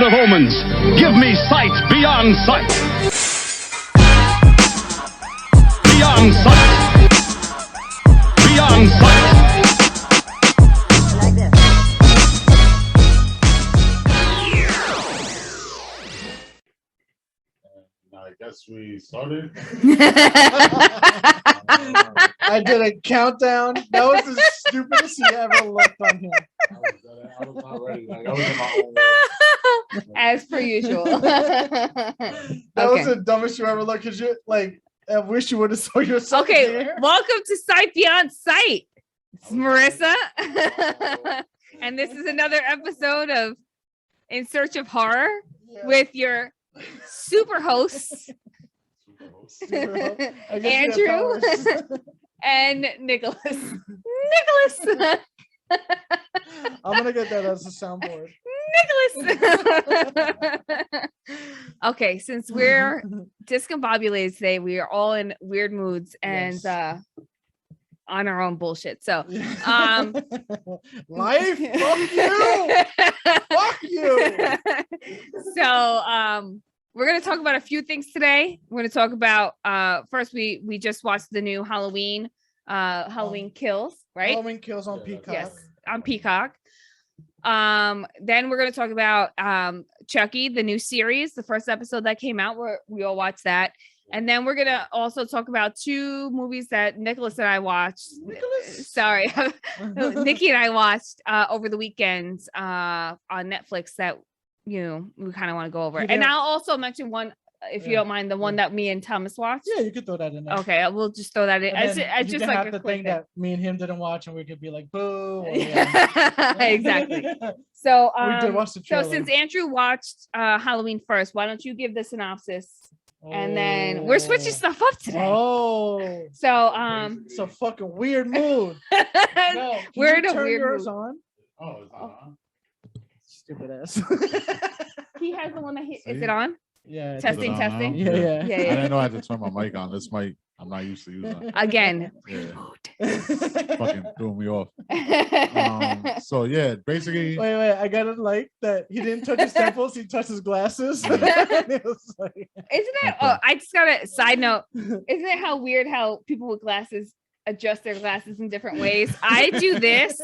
Lord of Omens, give me sight beyond sight. Beyond sight. Beyond sight. Like this. I guess we started. I did a countdown. That was the stupidest he ever looked on him. I was not ready. Like, I was in my own world. As per usual. That was the dumbest you ever looked. Cause you like, I wish you would have saw yourself. Okay, there. welcome to Sight Beyond Sight. It's Marissa. And this is another episode of In Search of Horror with your super hosts, Andrew and Nicholas. Nicholas. I'm gonna get that as a soundboard. Nicholas. Okay, since we're discombobulated today, we are all in weird moods and on our own bullshit. So life, fuck you. Fuck you. So we're gonna talk about a few things today. We're gonna talk about first we just watched the new Halloween Kills, right? Halloween Kills on Peacock. Yes, on Peacock. Then we're gonna talk about Chucky, the new series, the first episode that came out, where we all watched that. And then we're gonna also talk about two movies that Nicholas and I watched. Sorry, Nikki and I watched over the weekend on Netflix that we kind of want to go over. And I'll also mention one, if you don't mind, the one that me and Thomas watched. Yeah, you could throw that in there. Okay, we'll just throw that in. It's just like the thing that me and him didn't watch, and we could be like, boo. Exactly. So we did watch the trailer. So since Andrew watched Halloween first, why don't you give the synopsis? And then we're switching stuff up today. Oh, so it's a fucking weird mood. No, we're in a weird yours mood. on. Oh, is it on? Stupid ass. He has the one that is it on? Yeah. Testing. Yeah. I didn't know I had to turn my mic on. This mic I'm not used to using. Again. Fucking threw me off. So yeah, basically. Wait. I got it like that. He didn't touch his temples. He touched his glasses. Isn't that? Oh, I just got a side note. Isn't it how weird how people with glasses adjust their glasses in different ways? I do this.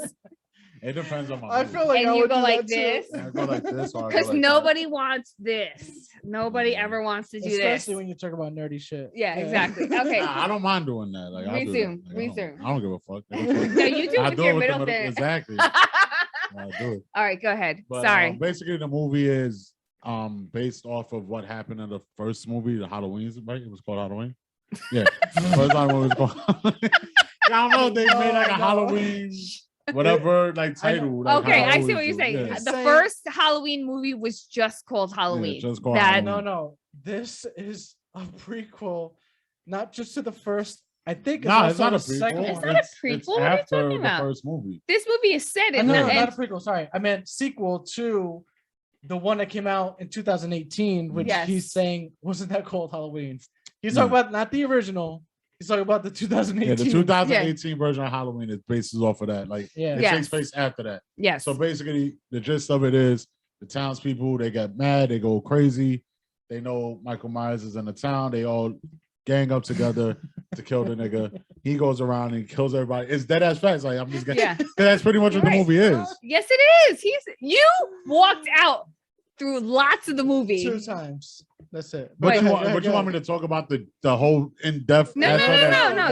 It depends on my. I feel like and you go like this. I go like this. Because nobody wants this. Nobody ever wants to do this. Especially when you talk about nerdy shit. Yeah, exactly. Okay. Nah, I don't mind doing that. Like resume. I don't give a fuck. No, you do it with your middle finger. Exactly. I do it. All right, go ahead. But, sorry. Basically, the movie is based off of what happened in the first movie, the Halloween, right? It was called Halloween. Yeah. First Halloween was called. I don't know if they made like a Halloween. Whatever, like title. Like okay, I see what you're saying. Yeah. The first Halloween movie was just called Halloween. Yeah, just called Halloween. No. This is a prequel, not just to the first. I think it's not a prequel. It's not a prequel. It's what are you after talking about? the first movie. This movie is set in. No, not a prequel. Sorry, I meant sequel to the one that came out in 2018, which he's saying wasn't that called Halloween. He's talking about not the original. He's talking about the 2018. Yeah, the 2018 version of Halloween is based off of that. Like, it takes place after that. Yes. So basically, the gist of it is the townspeople, they get mad, they go crazy. They know Michael Myers is in the town. They all gang up together to kill the nigga. He goes around and kills everybody. It's dead ass facts. Like, I'm just getting. Yeah. That's pretty much what the movie is. Yes, it is. You walked out through lots of the movie 2 times. That's it. But you want me to talk about the whole in-depth? No.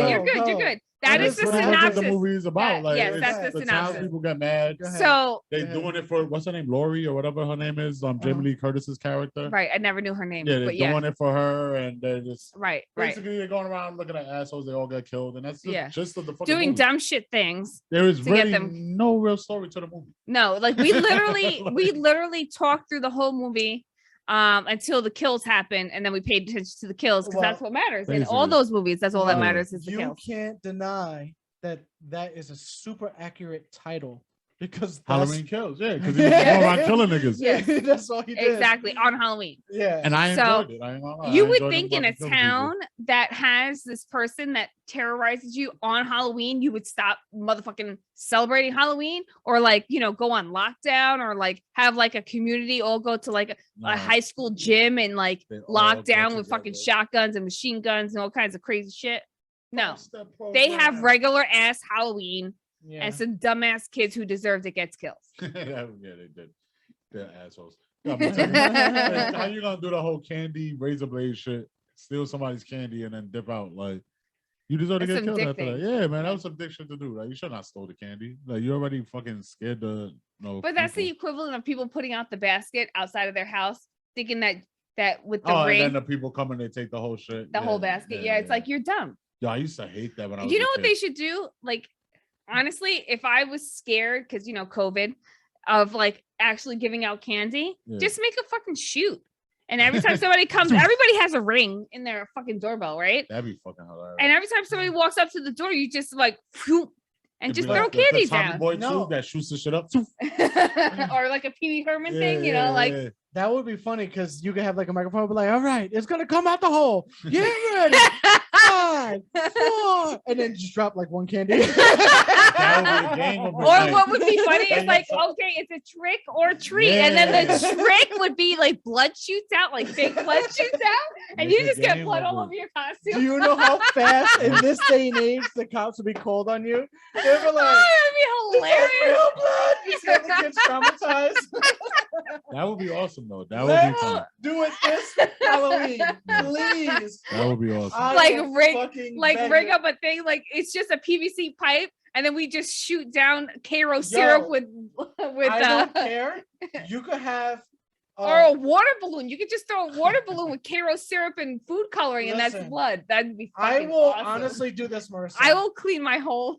You're good. You're good. That is the synopsis. What the movie is about. Like, yes, that's the synopsis. Townspeople get mad. So they're doing it for what's her name, Lori or whatever her name is. Jamie Lee Curtis's character. Right. I never knew her name. Yeah, they're doing it for her, and they're just basically they're going around looking at assholes. They all get killed, and that's just the fucking doing movie. Dumb shit things. There is really no real story to the movie. No, like we literally talked through the whole movie. Until the kills happen, and then we paid attention to the kills because that's what matters in all those movies. That's all that matters is the kills. You can't deny that is a super accurate title Because Halloween kills, yeah, because he was going around killing niggas. Yes. that's all he did. Exactly, on Halloween. Yeah. And I So, enjoyed it. I ain't gonna lie. You I would enjoyed think him in a about killing people. town that has this person that terrorizes you on Halloween, you would stop motherfucking celebrating Halloween, or like, you know, go on lockdown, or like have like a community all go to like a Nah, high school gym and like they all lock get down with fucking together. shotguns and machine guns and all kinds of crazy shit. No, Step they have program. regular ass Halloween Yeah. and some dumbass kids who deserve to get kills. Yeah, they did. They're assholes. Yeah, but tell me, like, how you gonna do the whole candy razor blade shit? Steal somebody's candy and then dip out? Like, you deserve to That's get some killed dick after that. thing. Yeah, man, that was some dick shit to do. Like, you should not stole the candy. Like, you already fucking scared the But that's the people. equivalent of people putting out the basket outside of their house, thinking that with the Oh, ring, and then the people come and they take the whole shit. the whole basket. Yeah, it's like you're dumb. Yo, I used to hate that when I was You a know what kid. they should do? Like, honestly, if I was scared because you know COVID of like actually giving out candy, Yeah. just make a fucking shoot. And every time somebody comes, everybody has a ring in their fucking doorbell, right? That'd be fucking hilarious. And every time somebody walks up to the door, you just like phew, and It'd just be throw like candies the Tommy down. Boy No. too, that shoots the shit up. Or like a Pee Wee Herman thing, you know, like yeah. That would be funny because you could have like a microphone, be like, all right, it's gonna come out the hole. Get ready. 5, 4, and then just drop like one candy. That would be a game of Or like- what would be funny is Yeah, like, so- okay, it's a trick or a treat, and then the Yeah. trick would be like blood shoots out, like fake blood shoots out, and Make you a just get game blood of all it. over your Do costume. you know how fast in this day and age the cops would be called on you? They'd be Oh, like, that'd be hilarious. real blood. You see the kids traumatized. That would be awesome though. That would be fun. Let's do it this Halloween, please. That would be awesome. I Like will rig- fucking Like beg rig you. up a thing, like it's just a PVC pipe, and then we just shoot down Cairo syrup with I don't care. You could have. or a water balloon. You could just throw a water balloon with Cairo syrup and food coloring, and that's Listen, blood. That'd be I fucking will awesome. honestly do this, Marissa. I will clean my whole.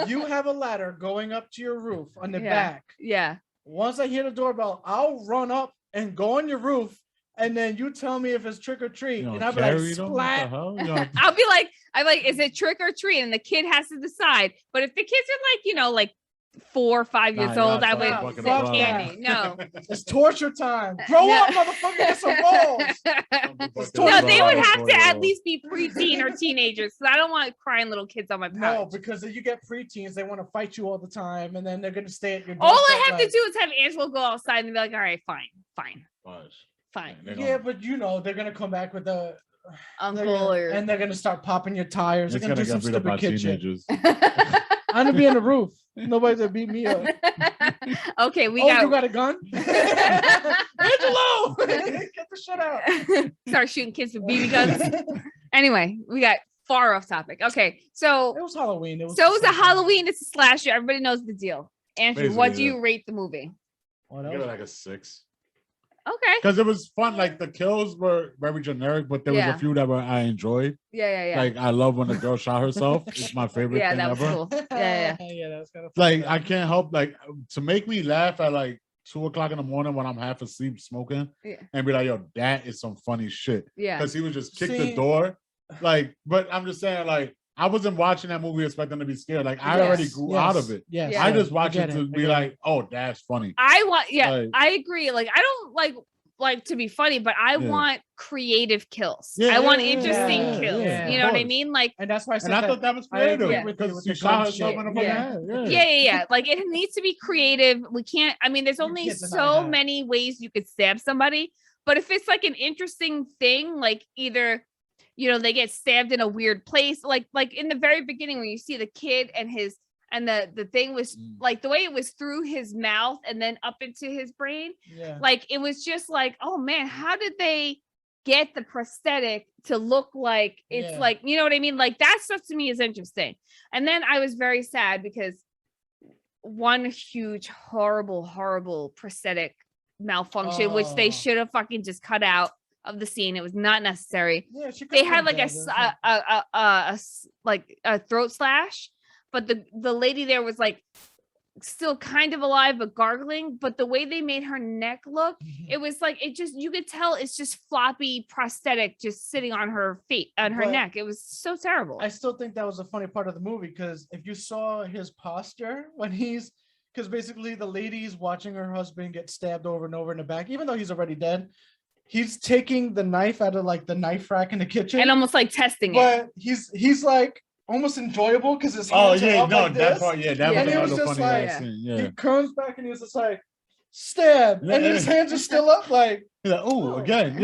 You have a ladder going up to your roof on the Yeah. back. Yeah. Once I hear the doorbell, I'll run up and go on your roof, and then you tell me if it's trick or treat, You and know, I'll be like, carry them? What the splat. hell? You know, I'll be like, is it trick or treat? And the kid has to decide. But if the kids are like, you know, like 4 or 5 years Nah, you old, gotta I start would fucking say above candy. No. It's torture time. Grow Yeah. up, motherfucker. Get some balls. No, they would Above have to at least be preteen or teenagers. So I don't want crying little kids on my No, couch. because if you get preteens, they want to fight you all the time, and then they're gonna stay at your. All I doorstep have to like- do is have Angelo go outside and be like, all right, fine. They're Yeah, gonna- but you know they're gonna come back with the Uncle or and they're gonna start popping your tires. It's They're gonna do gonna some get beat up by stupid kid shit. teenagers. I'm gonna be on the roof. Nobody's gonna beat me up. Okay, we You got got a gun? Angelo, get the shit out. start shooting kids with BB guns. Anyway, we got far off topic. Okay, so It was Halloween. It was so it's a something. Halloween, it's a slasher. Everybody knows the deal. Andrew, what do Basically, you rate the movie? What Give it else? like a 6 Okay. because it was fun. Like the kills were very generic, but there was Yeah. a few that I enjoyed. Yeah. Like I love when the girl shot herself. It's my favorite Yeah, thing that was ever. cool. Yeah. Yeah, that was kind of Like I can't help like to make me laugh at like 2 o'clock in the morning when I'm half asleep smoking Yeah. and be like, yo, that is some funny shit. Yeah. Because he would just kick See- the door. Like, but I'm just saying, like, I wasn't watching that movie expecting to be scared. Like, I already grew out of it. Yes, Yeah. I just watched get it to I be get like, oh, that's funny. I want Like- I agree. Like I don't like to be funny, but I Yeah. want creative kills. Yeah, I want yeah, interesting yeah, kills. yeah, you of know what I course. mean? Like and that's why I said And I that. thought that was I agree creative with you because with she the shot gun herself shit. in the fucking Yeah. head. yeah. Like it needs to be creative. We can't, I mean, there's You only can't deny so that. many ways you could stab somebody, but if it's like an interesting thing, like either, you know, they get stabbed in a weird place, like in the very beginning when you see the kid and his, and the thing was like the way it was through his mouth and then up into his brain, Yeah. like it was just like, oh man, how did they get the prosthetic to look like it's Yeah. like, you know what I mean? Like that stuff to me is interesting. And then I was very sad because one huge horrible prosthetic malfunction, which they Oh. should have fucking just cut out of the scene. It was not necessary. Yeah, she They could've had been like dead. like a throat slash, but the lady there was like still kind of alive but gargling, but the way they made her neck look, it was like it just, you could tell it's just floppy prosthetic just sitting on her feet, on her But neck. It was so terrible. I still think that was a funny part of the movie because if you saw his posture when he's because basically the lady's watching her husband get stabbed over and over in the back, even though he's already dead. He's taking the knife out of like the knife rack in the kitchen, And almost like testing it. but he's like almost enjoyable because his hands are up like that this. part, that Yeah, was he was another just funny like- ass scene. He Yeah, comes back and he's just like stab, and his hands are still up. Like, he's like, Oh. again,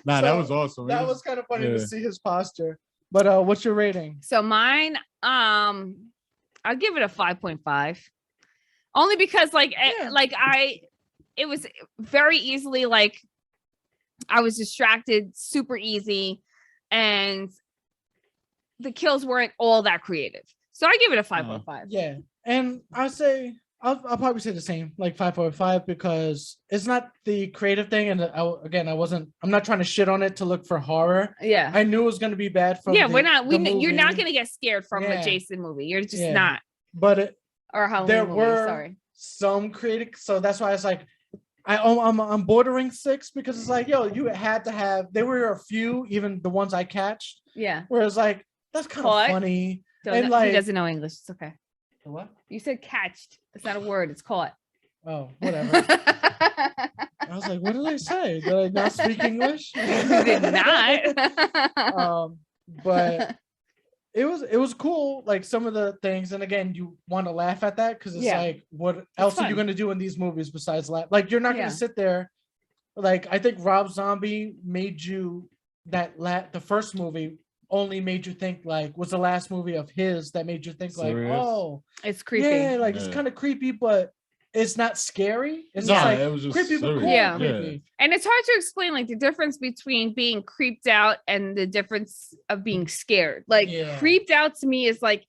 Nah, that So, was awesome. that was kind of funny to yeah. see his posture. But what's your rating? So mine, I'll give it a 5.5. Only because it was very easily like I was distracted super easy and the kills weren't all that creative. So I give it a 5.5. Yeah, and I'll probably say the same, like 5.5, because it's not the creative thing. And I'm not trying to shit on it to look for horror. Yeah. I knew it was going to be bad from Yeah, the, we're not. the You're not movie, going to get scared from a Yeah. Jason movie. You're just Yeah. not. but Or a Halloween there movie. were Sorry. some creative, so that's why it's like I'm bordering 6, because it's like, yo, you had to have. There were a few, even the ones I catched, Yeah. where it's like that's kind of Caught. funny. Don't And know- like he doesn't know English. It's okay. what? You said catched. It's not a word. It's caught. Oh, whatever. I was like, what did I say? Did I not speak English? You did not. But it was cool, like some of the things, and again, you want to laugh at that because it's Yeah. like, what else are you fun. going to do in these movies besides laugh? Like, you're not going Yeah. to sit there. Like, I think Rob Zombie made you the first movie only made you think, like, was the last movie of his that made you think Serious? like, oh It's creepy. yeah, like it's Yeah. kind of creepy, but it's not scary. It's Nah, just like it was just creepy but serious. cool. Yeah. Creepy. And it's hard to explain like the difference between being creeped out and the difference of being scared. Like Yeah. creeped out to me is like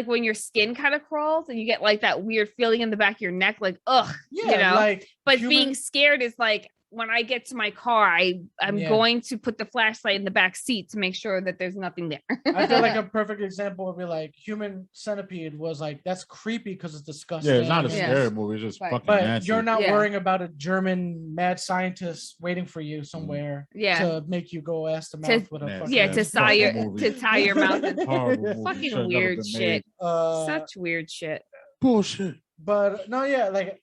when your skin kind of crawls and you get like that weird feeling in the back of your neck, like ugh, Yeah, you know. like But human- being scared is like when I get to my car, I'm Yeah. going to put the flashlight in the back seat to make sure that there's nothing there. I feel like a perfect example would be like Human Centipede was like, that's creepy because it's disgusting. Yeah, it's not a and- Yeah. scary movie. It's just Right. fucking But nasty. you're not Yeah. worrying about a German mad scientist waiting for you somewhere Yeah. to make you go ass to mouth with a Yeah, fucking Yeah, Yeah, to it's tie your fucking movie. to tie your mouth. in- Horrible movie. Fucking Should've never weird been shit. made. Such weird shit. Bullshit. But no, yeah, like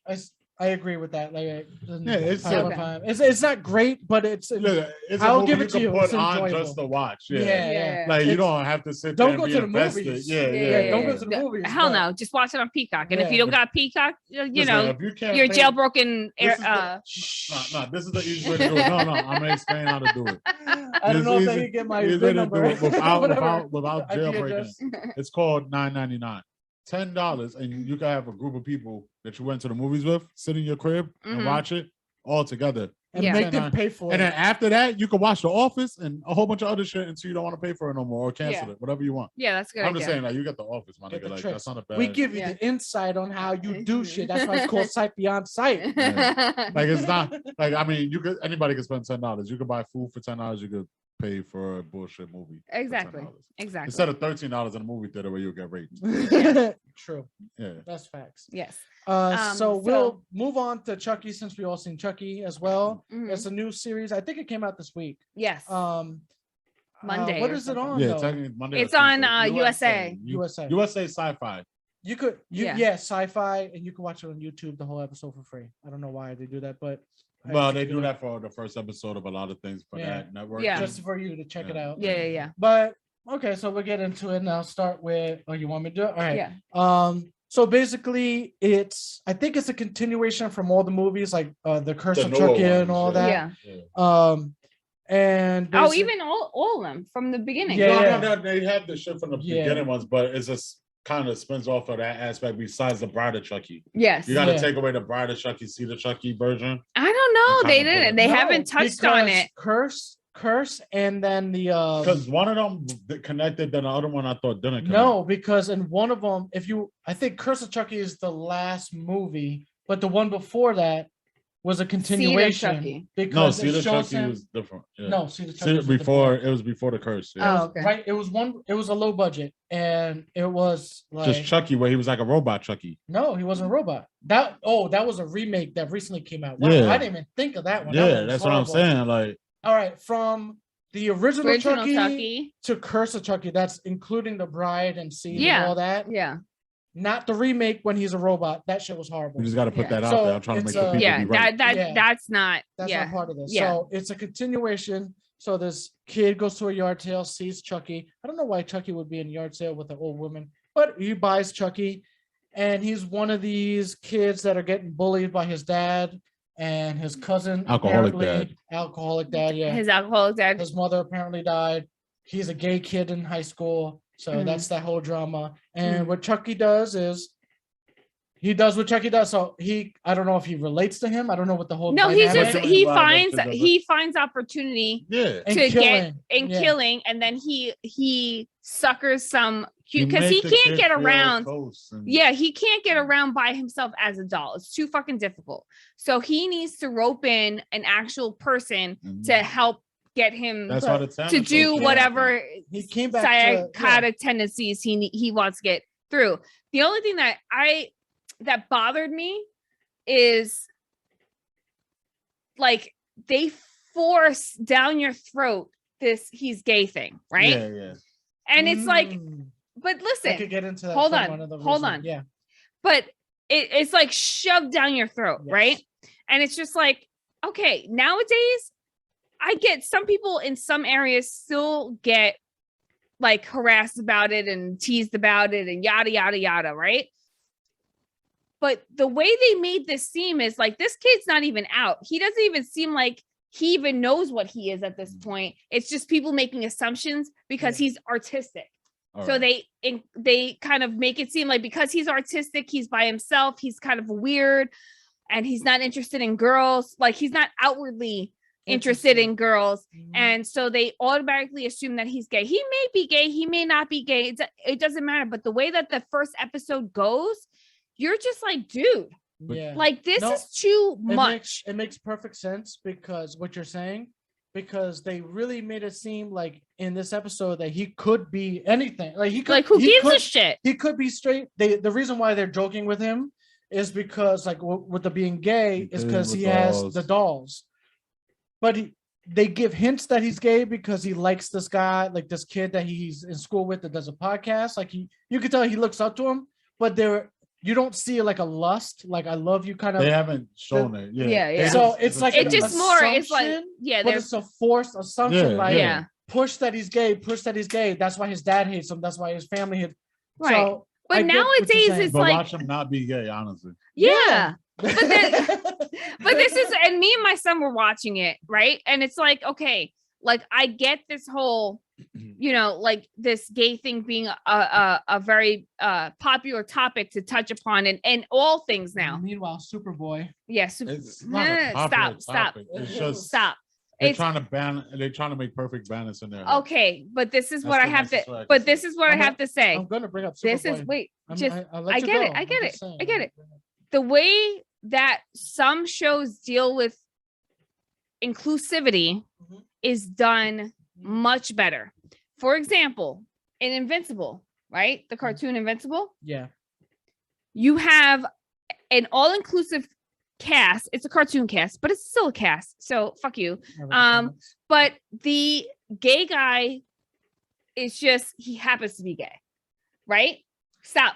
I agree with that. Like, it's okay. it's not great, but it's Look, it's I'll a movie give you it to can you. put It's on enjoyable. just to watch. Yeah. yeah. Like you It's- don't have to sit don't there go and to be the invested. movies. Yeah, Yeah, don't go to the No, movies, Hell but- no, just watch it on Peacock. And if Yeah. you don't got Peacock, you Listen, know, if you can't you're pay- jailbroken. this is the- Nah, this is the easiest way to do it. No, I'm gonna explain how to do it. I don't know It's if they easy- can get my easy VIN to do number it without Whatever. without IP jailbreaking. address. It's called $9.99. $10, and you can have a group of people that you went to the movies with, sit in your crib and Mhm. watch it all together. And Yeah. make them pay for And it. then after that, you can watch The Office and a whole bunch of other shit until you don't want to pay for it no more or cancel Yeah. it, whatever you want. Yeah, that's a good. I'm just idea. saying, like, you got The Office, my Get nigga. the Like, tricks. that's not a bad. We give you Yeah. the insight on how you do shit. That's why it's called Sight Beyond Sight. Like, it's not like, I mean, anybody can spend $10. You can buy food for $10. You could pay for a bullshit movie. for Exactly. $10. Exactly. Instead of $13 in a movie theater where you'll get raped. True. Yeah. That's facts. Yes. So we'll move on to Chucky since we all seen Chucky as well. Mhm. It's a new series. I think it came out this week. Yes. Monday What or is it something. on? Yeah, though? technically Monday. or It's on, Tuesday. USA. USA. USA Sci-Fi. You could, Yeah. sci-fi, and you can watch it on YouTube, the whole episode for free. I don't know why they do that, but Well, they do that for the first episode of a lot of things for Yeah. that network. Yeah. just for you to check it Yeah. out. Yeah. But okay, so we'll get into it, and I'll start with. Oh, you want me to do it? All right. Yeah. So basically, I think it's a continuation from all the movies, like the Curse The of newer Chucky and ones, all Yeah. that. And Oh, basic- even all of them from the beginning. Yeah. No, they have the shit from the Yeah. beginning ones, but it's just kind of spins off of that aspect besides the Bride of Chucky. Yes. You got to Yeah. take away the Bride of Chucky, see the Chucky version. I don't know. You They kinda put didn't. it- They No, haven't touched on because it. Curse, and then the Because one of them connected, then the other one I thought didn't connect. no, because in one of them, I think Curse of Chucky is the last movie, but the one before that was a continuation. Chucky. No, Because see the it shows Chucky him. was different. Yeah. No, see the Chucky See, was before different. it was before the curse. Yeah. Oh, okay. Right, it was a low budget, and it was like Just Chucky, where he was like a robot Chucky. no, he wasn't a robot. That was a remake that recently came out. Wow, Yeah. I didn't even think of that one. That Yeah, one was that's what I'm horrible. saying. Like, All right, from the original, Original Chucky, Chucky. to Curse of Chucky, that's including the bride and seed Yeah. and all that. Yeah. not the remake when he's a robot. That shit was horrible. You just got to put Yeah. that out So there. I'm trying to make it's, sure people Yeah, be right. that's not. That's yeah. not part of this. Yeah. So it's a continuation. So this kid goes to a yard sale, sees Chucky. I don't know why Chucky would be in a yard sale with an old woman, but he buys Chucky, and he's one of these kids that are getting bullied by his dad and his cousin. Alcoholic apparently. Alcoholic dad, yeah. His alcoholic dad. His mother apparently died. He's a gay kid in high school. So Mhm. that's that whole drama. And Mhm. what Chucky does is he does what Chucky does. So I don't know if he relates to him. I don't know what the whole No, he's dynamic just is. he Well, finds that's- he finds opportunity Yeah. and to killing. in Yeah. killing, and then he suckers some cute because he makes the can't kid get feel around. close and- Yeah, he can't get around by himself as a doll. It's too fucking difficult. So he needs to rope in an actual person Mhm. to help get him That's why the town to is so do chaotic. whatever He came back to psychotic tendencies he wants to get through. The only thing that bothered me is like they force down your throat this he's gay thing, right? Yeah, yeah. And it's like, Mm. but I listen, could get into that. hold for on, one of the hold reasons. on. Yeah. but it's like shoved down your throat, Yes. right? And it's just like, okay, nowadays I get some people in some areas still get like harassed about it and teased about it and yada yada yada, right? But the way they made this seem is like this kid's not even out. He doesn't even seem like he even knows what he is at this point. It's just people making assumptions because he's artistic. All So right. they kind of make it seem like because he's artistic, he's by himself, he's kind of weird, and he's not interested in girls. Like he's not outwardly interested in girls, Mhm. and so they automatically assume that he's gay. He may be gay, he may not be gay. It doesn't matter. But the way that the first episode goes, you're just like, dude, Yeah. like this No, is too It much. makes perfect sense because what you're saying, because they really made it seem like in this episode that he could be anything. Like he could, Like who he gives a could- shit? He could be straight. The reason why they're joking with him is because like with the being gay is because With he has dolls. the dolls. But they give hints that he's gay because he likes this guy, like this kid that he's in school with that does a podcast. Like you could tell he looks up to him, but you don't see like a lust, like I love you kind of. They haven't shown it. Yeah. Yeah, yeah. So it's like It an just more, it's like, assumption, yeah, but there's it's a forced assumption. Yeah, like yeah. push that he's gay, push that he's gay. That's why his dad hates him. That's why his family hates. Right. So, But I get what you're nowadays saying. it's But like, watch him not be gay, honestly. yeah. But this is, and me and my son were watching it, right? And it's like, okay, like I get this whole, you know, like this gay thing being a very popular topic to touch upon in all things now. Meanwhile, Superboy. Yes. It's not a popular Stop. topic. It's just Stop. they're It's trying to they're trying to make perfect balance in there. okay, but this is That's what I the have to. nicest way I can But say this it. is what I I'm have to say. I'm gonna bring up Superboy. This is wait. Just I'll let I you get go. it. I I'm get just it. saying. I get it. The way that some shows deal with inclusivity Mhm. is done much better. For example, in Invincible, right? The cartoon Invincible, Yeah. you have an all-inclusive cast. It's a cartoon cast, but it's still a cast. So fuck you. But the gay guy is just he happens to be gay, right? Stop.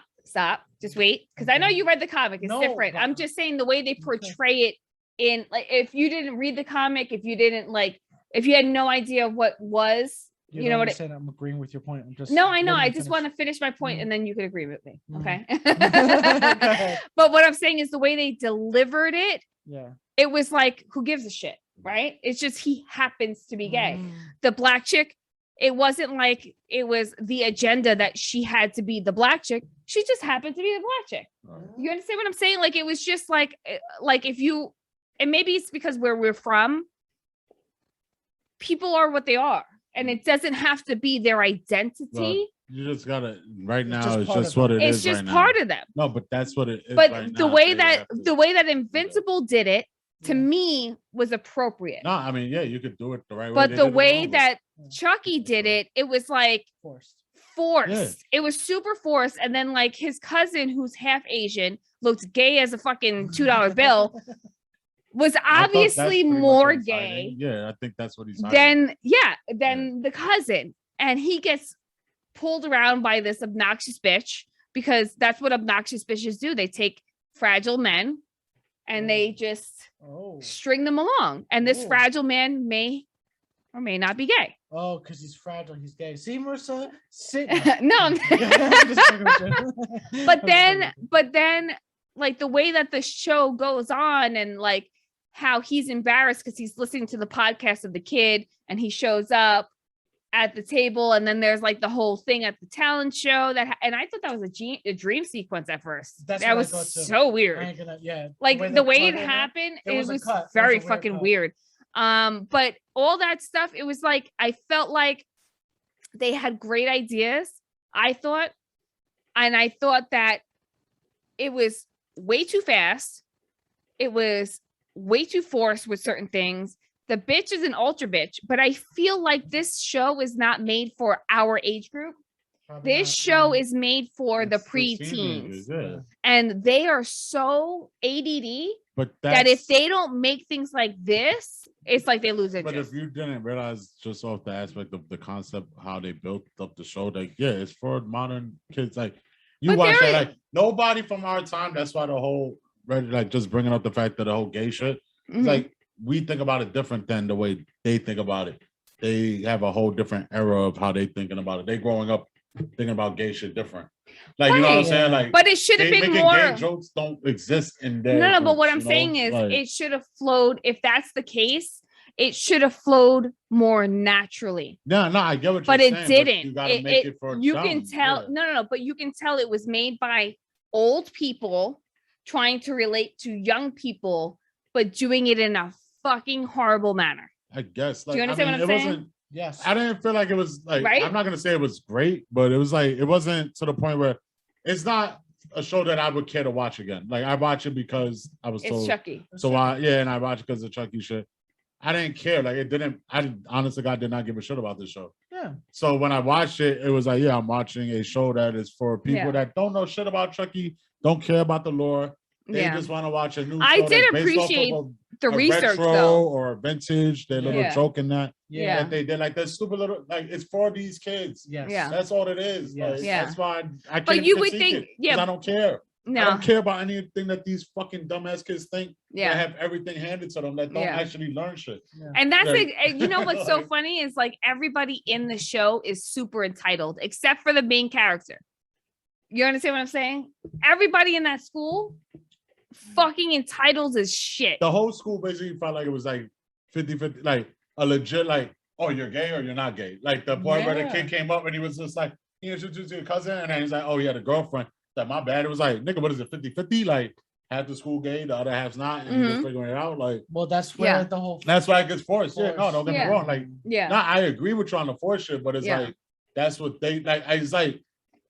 Just wait, because I know Okay. you read the comic. It's No, different. but- I'm just saying the way they portray it in like if you didn't read the comic, if you didn't like, if you had no idea what was, you know what? I'm agreeing with your point. I'm just No, I know. letting I you just finish. want to finish my point, Mhm. and then you could agree with me. Mhm. Okay. Go ahead. But what I'm saying is the way they delivered it, Yeah. it was like, who gives a shit, right? It's just he happens to be gay. Mm. The black chick, it wasn't like it was the agenda that she had to be the black chick. She just happened to be the black chick. You understand what I'm saying? Like it was just like if you, and maybe it's because where we're from, people are what they are, and it doesn't have to be their identity. Well, you just gotta right now. just It's part just of what it. it It's is just right part now. of them. No, but that's what it is. But right the now. way They have to- the way that Invincible did it to Yeah. me was appropriate. No, I mean, yeah, you could do it the right way. But They the did it way wrong. that Chucky did it was like Forced. forced. Yeah. It was super forced. And then like his cousin, who's half Asian, looked gay as a fucking $2 bill, was I thought that's obviously pretty much more what he's gay hiding. Yeah, I think that's what he's hiding. than the cousin. And he gets pulled around by this obnoxious bitch because that's what obnoxious bitches do. They take fragile men and they just Oh. string them along. And this Oh. fragile man may or may not be gay. Oh, because he's fragile. He's gay. See, Marissa? Sit. No, I'm- I'm just fucking with you. but then like the way that the show goes on and like how he's embarrassed because he's listening to the podcast of the kid and he shows up at the table, and then there's like the whole thing at the talent show and I thought that was a dream sequence at first. That's That what I was thought too. so I weird. ain't gonna, yeah. Like they the way cut it in happened, it it was a was cut. It was very a weird fucking cut. weird. But all that stuff, it was like I felt like they had great ideas, I thought, and I thought that it was way too fast. It was way too forced with certain things. The bitch is an ultra bitch, but I feel like this show is not made for our age group. Probably This not, show no. is made for the It's for preteens, teenagers, yeah. and they are so ADD But that if that's- they don't make things like this, it's like they lose But interest. if you didn't realize just off the aspect of the concept, how they built up the show, like, yeah, it's for modern kids. Like, you But watch there that, like, nobody from our time, that's why the whole, like, just bringing up the fact that the whole gay shit, Mhm. it's like, we think about it different than the way they think about it. They have a whole different era of how they thinking about it. They growing up thinking about gay shit different. Like, you know what I'm Right. saying? Like, But it should have they been making more. gay jokes don't exist in there. No, but what I'm saying is it should have flowed. If that's the case, it should have flowed more naturally. No, I get what But you're it saying. didn't. You gotta make it for you dumb, can tell. yeah. No, but you can tell it was made by old people trying to relate to young people, but doing it in a fucking horrible manner. I guess. Like, Do you understand what I'm it saying? wasn't. Yes. I didn't feel like it was like. Right? I'm not gonna say it was great, but it was like it wasn't to the point where it's not a show that I would care to watch again. Like, I watch it because I was It's told. Chucky. So and I watch it because of Chucky shit. I didn't care. Like, it didn't. Honestly, God did not give a shit about this show. Yeah. So when I watched it, it was like, yeah, I'm watching a show that is for people Yeah. that don't know shit about Chucky, don't care about the lore. They Yeah. just want to watch a new. I show did that's based off of appreciate a The research retro though. or a vintage. They little Yeah. joke in that. Yeah. That they did like that stupid little like it's for these kids. Yes. Yeah. That's all it is. Yes. Like, Yeah. That's why I can't. But you would critique think- it, 'cause yeah. I don't care. I No. don't care about anything that these fucking dumbass kids think. They Yeah. have everything handed to them that don't Yeah. actually learn shit. And that's Like- and you know what's so Like- funny is like everybody in the show is super entitled except for the main character. You understand what I'm saying? Everybody in that school fucking entitled as shit. The whole school basically felt like it was like 50-50, like a legit like, oh, you're gay or you're not gay. Like the part where the Yeah. kid came up and he was just like, he introduced your cousin and then he's like, oh, he had a girlfriend. That my bad. It was like, nigga, what is it, 50-50? Like half the school gay, the other half's not, and you're just figuring it out. Like Well, that's where Yeah. the whole. that's why it gets forced. Yeah, no, don't get Yeah. me wrong. Like, Yeah. nah, I agree with you on the force shit, but it's Yeah. like that's what they like. It's like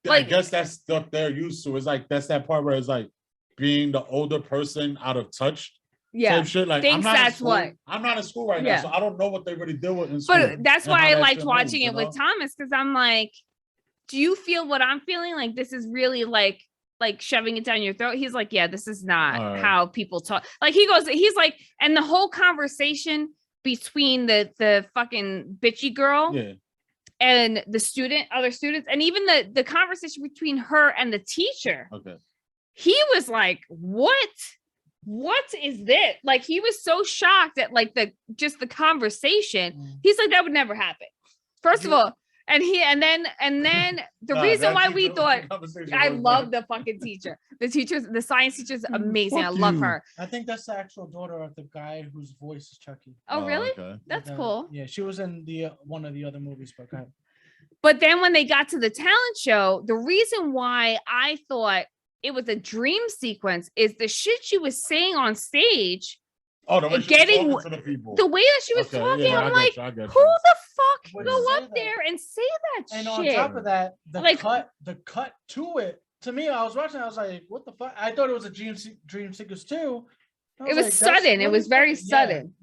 I Like- guess that's stuff they're used to. It's like that's that part where it's like being the older person out of touch. Yeah. Type shit. Like Thinks I'm not in that's school. what- I'm not in school right Yeah. now, so I don't know what they really deal with in school. But that's and why how I that liked shit watching moves, it with you know? Thomas because I'm like, do you feel what I'm feeling? Like this is really like shoving it down your throat. He's like, yeah, this is not All right. how people talk. Like he's like, and the whole conversation between the fucking bitchy girl Yeah, and the other students, and even the conversation between her and the teacher, okay. he was like, what is this? Like he was so shocked at like the conversation. He's like, that would never happen. First of all, and then the Nah, reason that why teacher we thought conversation I was love bad. the fucking teacher. The science teacher's amazing. I Fuck love you. her. I think that's the actual daughter of the guy whose voice is Chucky. Oh, really? Okay. That's Yeah. cool. Yeah, she was in the one of the other movies, but go ahead. But then when they got to the talent show, the reason why I thought it was a dream sequence is the shit she was saying on stage, Oh, the way she was Getting- talking to the people. the way that she was Okay, talking. yeah, I I'm get like, you, I get who you. the fuck Would go say up that. there and say that And shit? on top of that, the Like- cut to it. To me, I was watching. I was like, "What the fuck?" I thought it was a Dream Seekers too. It was sudden. It was very sudden.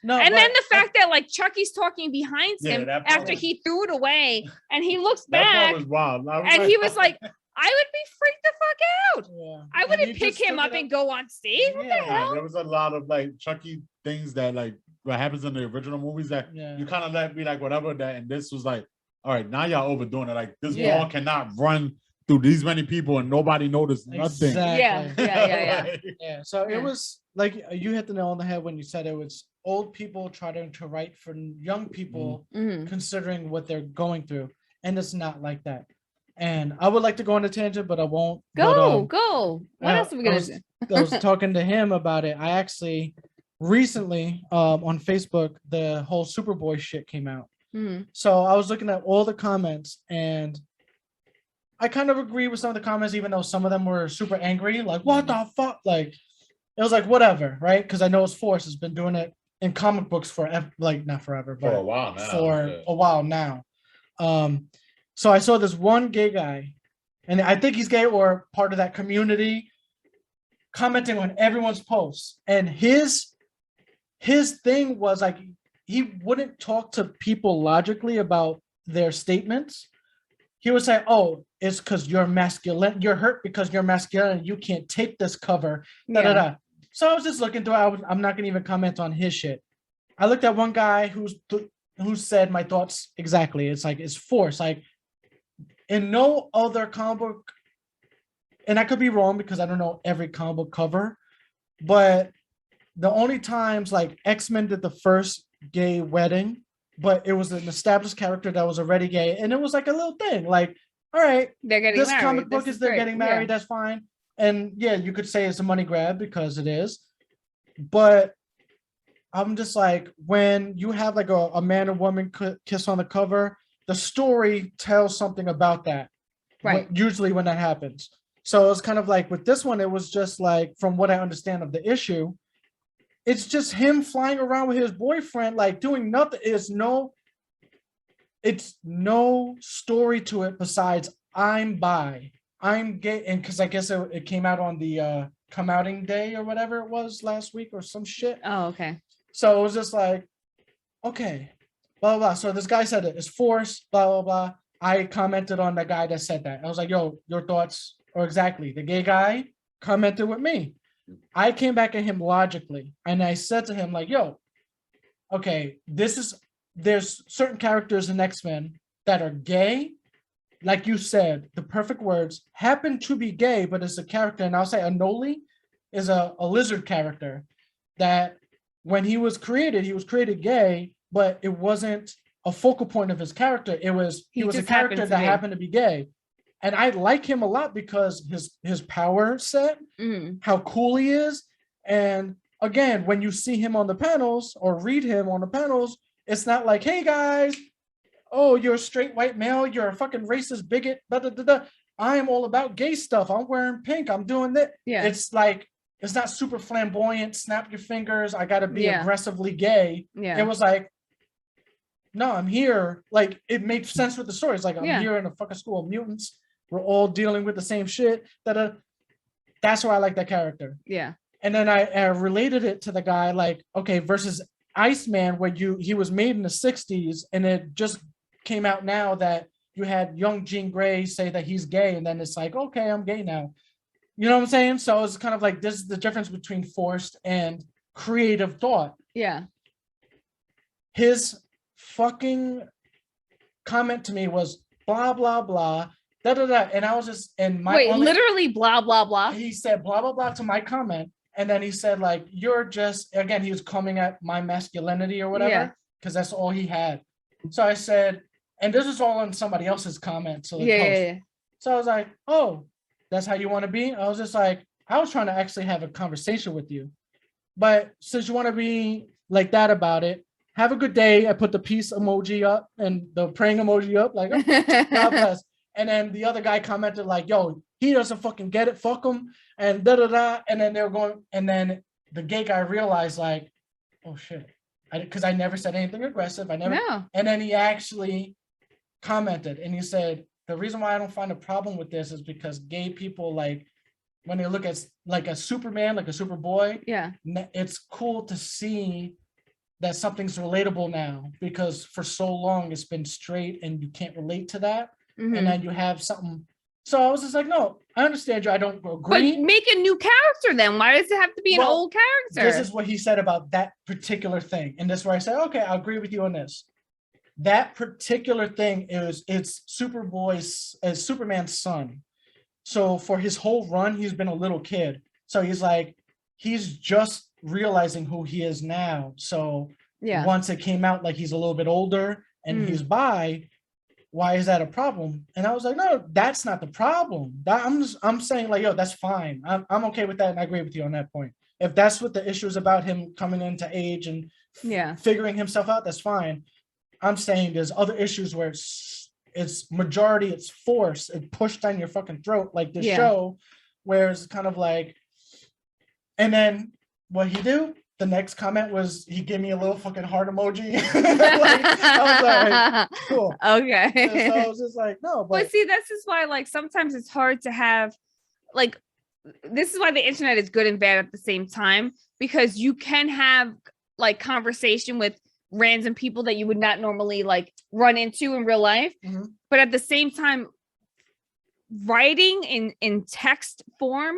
No, And then but- the fact that like Chucky's talking behind Yeah, him that part after was- he threw it away, and he looks That back, part was wild. and he was like, "I would be freaked the fuck out. Yeah. I And wouldn't you pick just him took up it and go on stage. What the Yeah. hell?" there was a lot of like Chucky things that like what happens in the original movies that Yeah. you kind of let be like whatever that, and this was like, all right, now y'all overdoing it. Like this Yeah. ball cannot run through these many people and nobody noticed nothing. Exactly. Yeah. Yeah. So Yeah. it was like you hit the nail on the head when you said it was old people trying to write for young people, Mhm. considering what they're going through, and it's not like that. And I would like to go on a tangent, but I won't. Go. What else are we I gonna was, do? I was talking to him about it. I actually recently on Facebook the whole Superboy shit came out. Mhm. So I was looking at all the comments and I kind of agree with some of the comments, even though some of them were super angry, like "What the fuck?" Like it was like whatever, right? Because I know it's Force has been doing it in comic books forever, like not forever, but For a while now. for yeah. a while now. So I saw this one gay guy, and I think he's gay or part of that community, commenting on everyone's posts, and his thing was like he wouldn't talk to people logically about their statements. He would say, "Oh, it's because you're masculine. You're hurt because you're masculine. And you can't take this cover." Da, da, Yeah. da. So I was just looking through. I'm not gonna even comment on his shit. I looked at one guy who said my thoughts exactly. It's like it's Force. Like in no other comic book, and I could be wrong because I don't know every comic book cover, but the only times like X-Men did the first gay wedding, but it was an established character that was already gay, and it was like a little thing. Like, all right, They're getting this married. comic book This is they're great. getting married. That's fine, and yeah, you could say it's a money grab because it is, but I'm just like when you have like a man and woman kiss on the cover, the story tells something about that. Right. Usually when that happens. So it's kind of like with this one, it was just like from what I understand of the issue, it's just him flying around with his boyfriend, like doing nothing. It's no story to it besides I'm bi, I'm gay, and because I guess it came out on the come outing day or whatever it was last week or some shit. Oh, okay. So it was just like, okay, blah, blah, blah. So this guy said it. It's Force, blah, blah, blah. I commented on the guy that said that. I was like, yo, your thoughts? Or exactly. The gay guy commented with me. I came back at him logically. And I said to him, like, yo, okay, there's certain characters in X-Men that are gay. Like you said, the perfect words happen to be gay, but it's a character. And I'll say Anoli is a lizard character that when he was created gay, but it wasn't a focal point of his character. It was he was a just happened character to that be. happened to be gay. And I like him a lot because his power set, Mhm. how cool he is. And again, when you see him on the panels or read him on the panels, it's not like, hey guys, oh, you're a straight white male, you're a fucking racist bigot. Da, da, da, da. I am all about gay stuff. I'm wearing pink. I'm doing that. Yeah. It's like it's not super flamboyant, snap your fingers, I gotta be Yeah. aggressively gay. Yeah. It was like, no, I'm here. Like it made sense with the story. It's like I'm Yeah. here in a fucking school of mutants. We're all dealing with the same shit. That's why I like that character. Yeah. And then I related it to the guy, like, okay, versus Iceman, where he was made in the 60s, and it just came out now that you had young Jean Grey say that he's gay, and then it's like, okay, I'm gay now. You know what I'm saying? So it's kind of like this is the difference between forced and creative thought. Yeah. His fucking comment to me was blah blah blah da da da, and I was just Literally blah blah blah. he said blah blah blah to my comment, and then he said like you're just again he was coming at my masculinity or whatever because that's all he had. So I said, and this is all on somebody else's comment. So Yeah. So I was like, oh, that's how you want to be? I was just like, I was trying to actually have a conversation with you. But since you want to be like that about it, have a good day. I put the peace emoji up and the praying emoji up, like, oh, God bless. And then the other guy commented like, yo, he doesn't fucking get it, fuck him, and da-da-da. And then they were going, and then the gay guy realized like, oh shit. Because I never said anything aggressive. No. And then he actually commented and he said, the reason why I don't find a problem with this is because gay people, like, when they look at like a Superman, like a Superboy, Yeah. it's cool to see that something's relatable now because for so long it's been straight and you can't relate to that. Mhm. And then you have something. So I was just like, no, I understand you. I don't But agree. make a new character then. Why does it have to be an Well, old character? This is what he said about that particular thing. And this is where I said, okay, I agree with you on this. That particular thing it's Superboy's Superman's son. So for his whole run, he's been a little kid. So he's just realizing who he is now. So Yeah. once it came out, like he's a little bit older and he's bi, why is that a problem? And I was like, no, that's not the problem. I'm saying like, yo, that's fine. I'm okay with that, and I agree with you on that point. If that's what the issue is about, him coming into age and figuring himself out, that's fine. I'm saying there's other issues where it's majority, it's force, it pushed down your fucking throat, like this show, where it's kind of like, and then what he do? The next comment was he gave me a little fucking heart emoji. Like, I was like, cool. Okay. And so I was just like, no, but see, this is why like sometimes it's hard to have like, this is why the internet is good and bad at the same time, because you can have like conversation with random people that you would not normally like run into in real life. But at the same time, writing in text form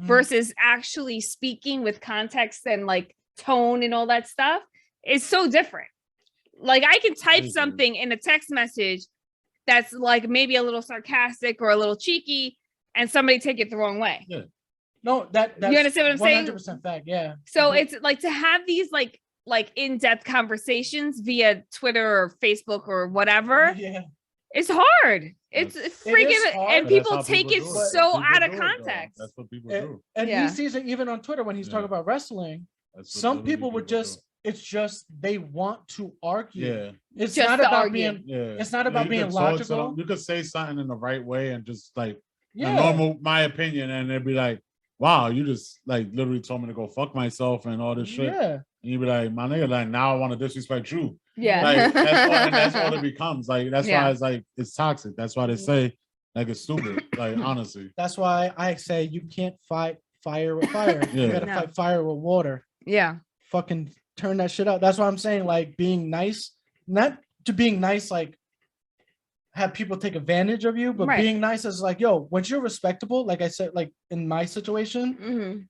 versus actually speaking with context and like tone and all that stuff is so different. Like I can type something in a text message that's like maybe a little sarcastic or a little cheeky, and somebody take it the wrong way. Yeah. No, that's you understand what I'm saying? 100% fact. Yeah. So it's like to have these like in-depth conversations via Twitter or Facebook or whatever. Yeah. It's hard. It's freaking hard. and people take it so out of Though. context. That's what people do. And he sees it even on Twitter when he's talking about wrestling. Some people would just it's just they want to argue. Yeah. It's Just not to about argue. being it's not about being logical. You could say something in the right way and just like Yeah. a normal my opinion, and it'd be like, wow, you just like literally told me to go fuck myself and all this shit. Yeah. And you'd be like, my nigga, like now I want to disrespect you. Yeah. Like that's all it becomes. Like that's why it's like it's toxic. That's why they say like it's stupid. Like honestly. That's why I say you can't fight fire with fire. You gotta fight fire with water. Yeah. Fucking turn that shit out. That's why I'm saying like being nice, not to being nice like have people take advantage of you, but being nice is like, yo, once you're respectable, like I said, like in my situation,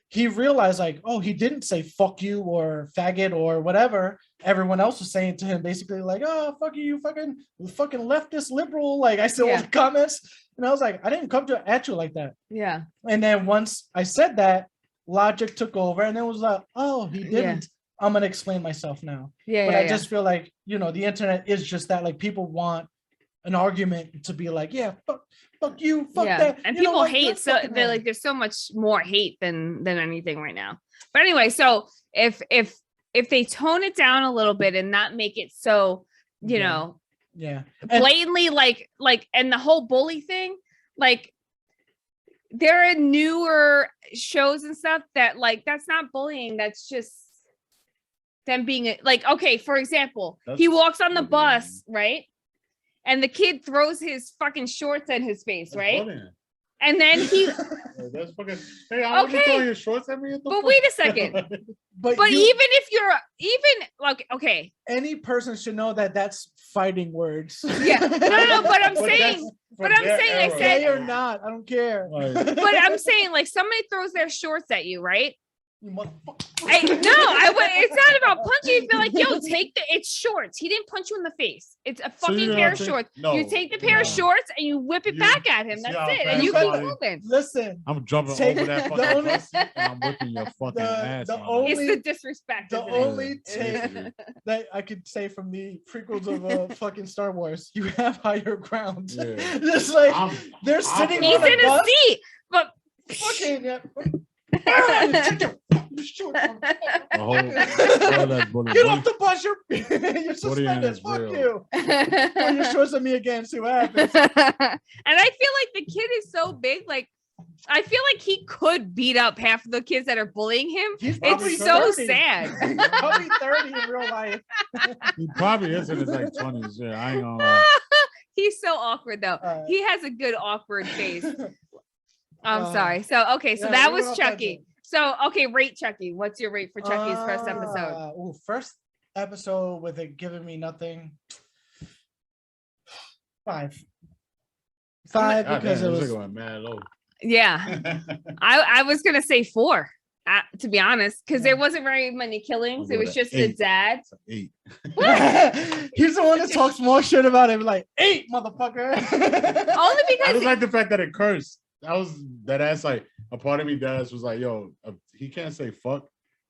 he realized like, oh, he didn't say fuck you or faggot or whatever everyone else was saying to him, basically like, oh, fuck you fucking leftist liberal. Like I saw all the comments, and I was like, I didn't come at you like that. Yeah. And then once I said that, logic took over, and it was like, oh, he didn't. I'm gonna explain myself now. Yeah. But I just feel like, you know, the internet is just that. Like people want an argument to be like, yeah, fuck you, fuck that. And you people hate, so they're like, there's so much more hate than anything right now. But anyway, so if they tone it down a little bit and not make it so, you know, blatantly like, and the whole bully thing, like there are newer shows and stuff that like, that's not bullying. That's just them being like, okay, for example, he walks on the bus, right? And the kid throws his fucking shorts at his face, right? And then he that's fucking hey, I want you throwing your shorts at me. But wait a second. but even if you're like, okay, any person should know that that's fighting words. Yeah. No, but I'm saying I said gay or not, I don't care. But I'm saying like somebody throws their shorts at you, right? You motherfucker. It's not about punching. You'd be like, yo, it's shorts. He didn't punch you in the face. It's a fucking pair of shorts. You take the pair of shorts and you whip it back at him. That's it. And you keep moving. Listen. I'm jumping over that fucking pussy and I'm whipping your fucking ass. It's the disrespect. The only take that I could say from the prequels of fucking Star Wars, you have higher ground. Yeah. Just like they're sitting on a bus. Seat, but fucking get off the bus, you're suspended. Fuck you. Throw your shorts at me again, see what happens. And I feel like the kid is so big, like I feel like he could beat up half of the kids that are bullying him. It's so sad. He's probably 30 in real life. He probably is in his like 20s. Yeah, I ain't gonna lie. He's so awkward though. He has a good awkward face. I'm sorry. So okay, so that was Chucky. So okay, rate Chucky. What's your rate for Chucky's first episode? First episode with it giving me nothing. 5 because it was going mad low. Yeah, I was gonna say 4. To be honest, because there wasn't very many killings. It was just the dad. 8. He's the one that talks more shit about it. Like 8, motherfucker. Only because I just like the fact that it cursed. that was that ass like a part of me that was like, yo, he can't say fuck.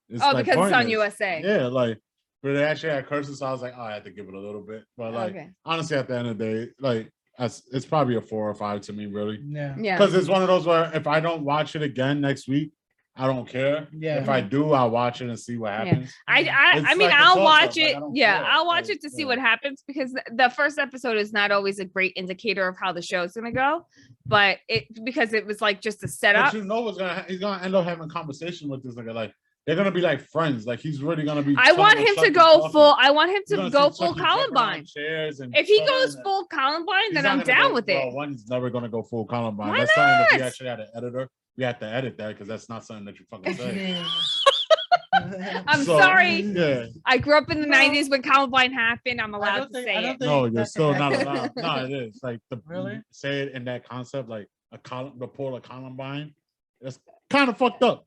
It's Oh, like because it's on pointless. USA. Yeah, like, but it actually had curses, so I was like, oh, I had to give it a little bit. But like, Okay. honestly, at the end of the day, like, it's probably a 4 or 5 to me, really, Yeah. Yeah. because it's one of those where if I don't watch it again next week, I don't care. Yeah. If I do, I'll watch it and see what happens. I It's mean, like a I'll toss-up, watch like, it. I don't Yeah, care. I'll watch Like, it to see yeah. what happens because the first episode is not always a great indicator of how the show's gonna go. But because it was like just a But setup. you know he's gonna end up having a conversation with this nigga. Like they're gonna be like friends. Like he's really gonna be. I want him to go full. I want him You're to gonna go see full Chucky jumping on Columbine. chairs and If he chilling goes and- full Columbine, He's then not I'm gonna down go- with it. Well, one's never gonna go full Columbine. Why That's something that we not? actually had an editor. We had to edit that because that's not something that you fucking say. I'm So, sorry. Yeah. I grew up in the No. 90s when Columbine happened. I'm I allowed don't to think- say I don't it. think No, you're that's still a not bad allowed. thing. No, it is like Really? say it in that concept, like the pull of Columbine. It's kind of fucked up.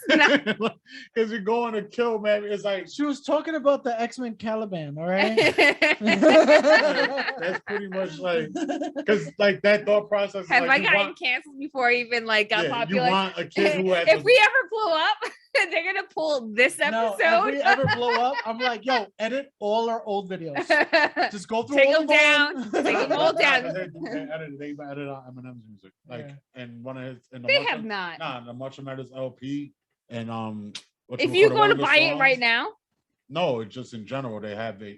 not. Because you're going to kill, man. It's like She was talking about the X-Men Caliban, all right? that's pretty much like because like that thought process. Is Have like, I you gotten want- canceled before I even like got yeah, popular? You want a kid who has If we ever blow up, they're gonna pull this No, if episode. we ever blow up, I'm like, yo, edit all our old videos. Just go through Take all them of them. down. Take them all down. They even edited out Eminem's music, like and one of his. In the They Marshall- have not. Nah, the Marshall Mathers LP and If you go to buy it right now, No, it's just in general they edit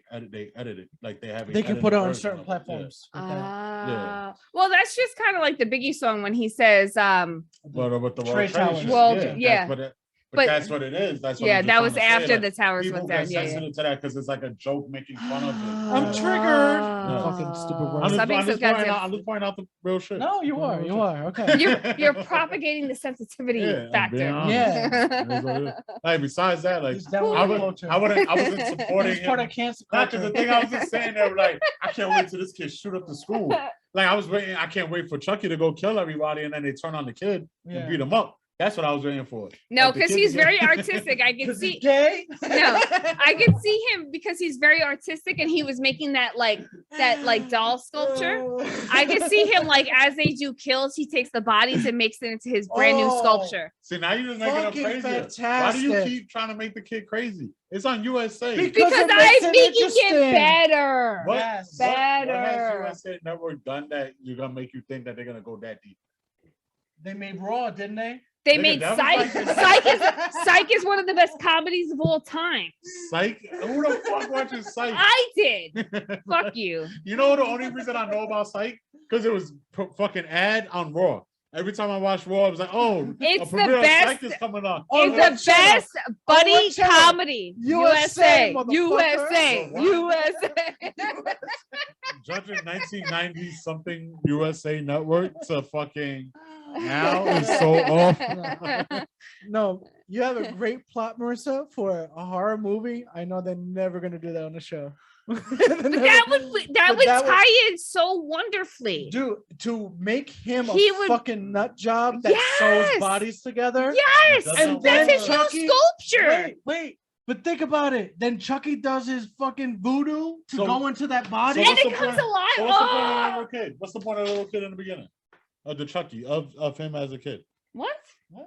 it like they have. They can edited put it on version certain of it, platforms. with that. well, that's just kind of like the Biggie song when he says, Yeah. But with the Trade World Trade Towers. shit, Well, yeah, yeah. But But- that's what it is. That's what yeah, I'm just that trying was to say, after like, the towers people went get down. Yeah, yeah. sensitive to that because it's like a joke making fun of it. I'm triggered. Oh. Fucking stupid word. I'm Stop being so goddamn- I'm just pointing out the real shit. No, you are. Okay. You're propagating the sensitivity Yeah, I'm factor. being honest. Yeah. It is what it is. Like besides that, like He's down with I the would, culture. I wouldn't, I wasn't supporting He's part him. of cancer Not because culture. the thing I was just saying there, like I can't wait till this kid shoot up the school. Like I was waiting, I can't wait for Chucky to go kill everybody, and then they turn on the kid Yeah. and beat him up. That's what I was waiting for. No, Like, the because kid he's to get- very artistic. I can 'Cause he's see. gay. No, I can see him because he's very artistic, and he was making that like doll sculpture. I can see him like as they do kills, he takes the bodies and makes it into his brand new Oh. sculpture. See, now you're just making him Fucking crazy. Why do fantastic. you keep trying to make the kid crazy? It's on USA. Because it makes I'm it making interesting. it better. What, Yes. what Better. has USA Network done that you're gonna make you think that they're gonna go that deep? They made Raw, didn't they? They Nigga, made that was Psych. like- Psych is one of the best comedies of all time. Psych? Who the fuck watches Psych? I did. Fuck you. You know the only reason I know about Psych? Because it was fucking ad on Raw. Every time I watch Raw, I was like, oh, It's a the premiere of best- Psych is coming on. Oh, It's what the channel? best buddy what channel? comedy. USA, USA. motherfucker. USA. Judging 1990 something USA Network to fucking now is so off. No, you have a great plot, Marissa, for a horror movie. I know they're never gonna do that on the show. But that would that would- tie in so wonderfully. Dude, to make him He a would- fucking nut job that Yes! sews bodies together. Yes, And that's then his Chucky- new sculpture. Wait, but think about it. Then Chucky does his fucking voodoo to So- go into that body. so And what's it the comes point- alive. So what's the point of the Oh, little kid? What's the point of the little kid in the beginning? Of the Chucky, of him as a kid. what?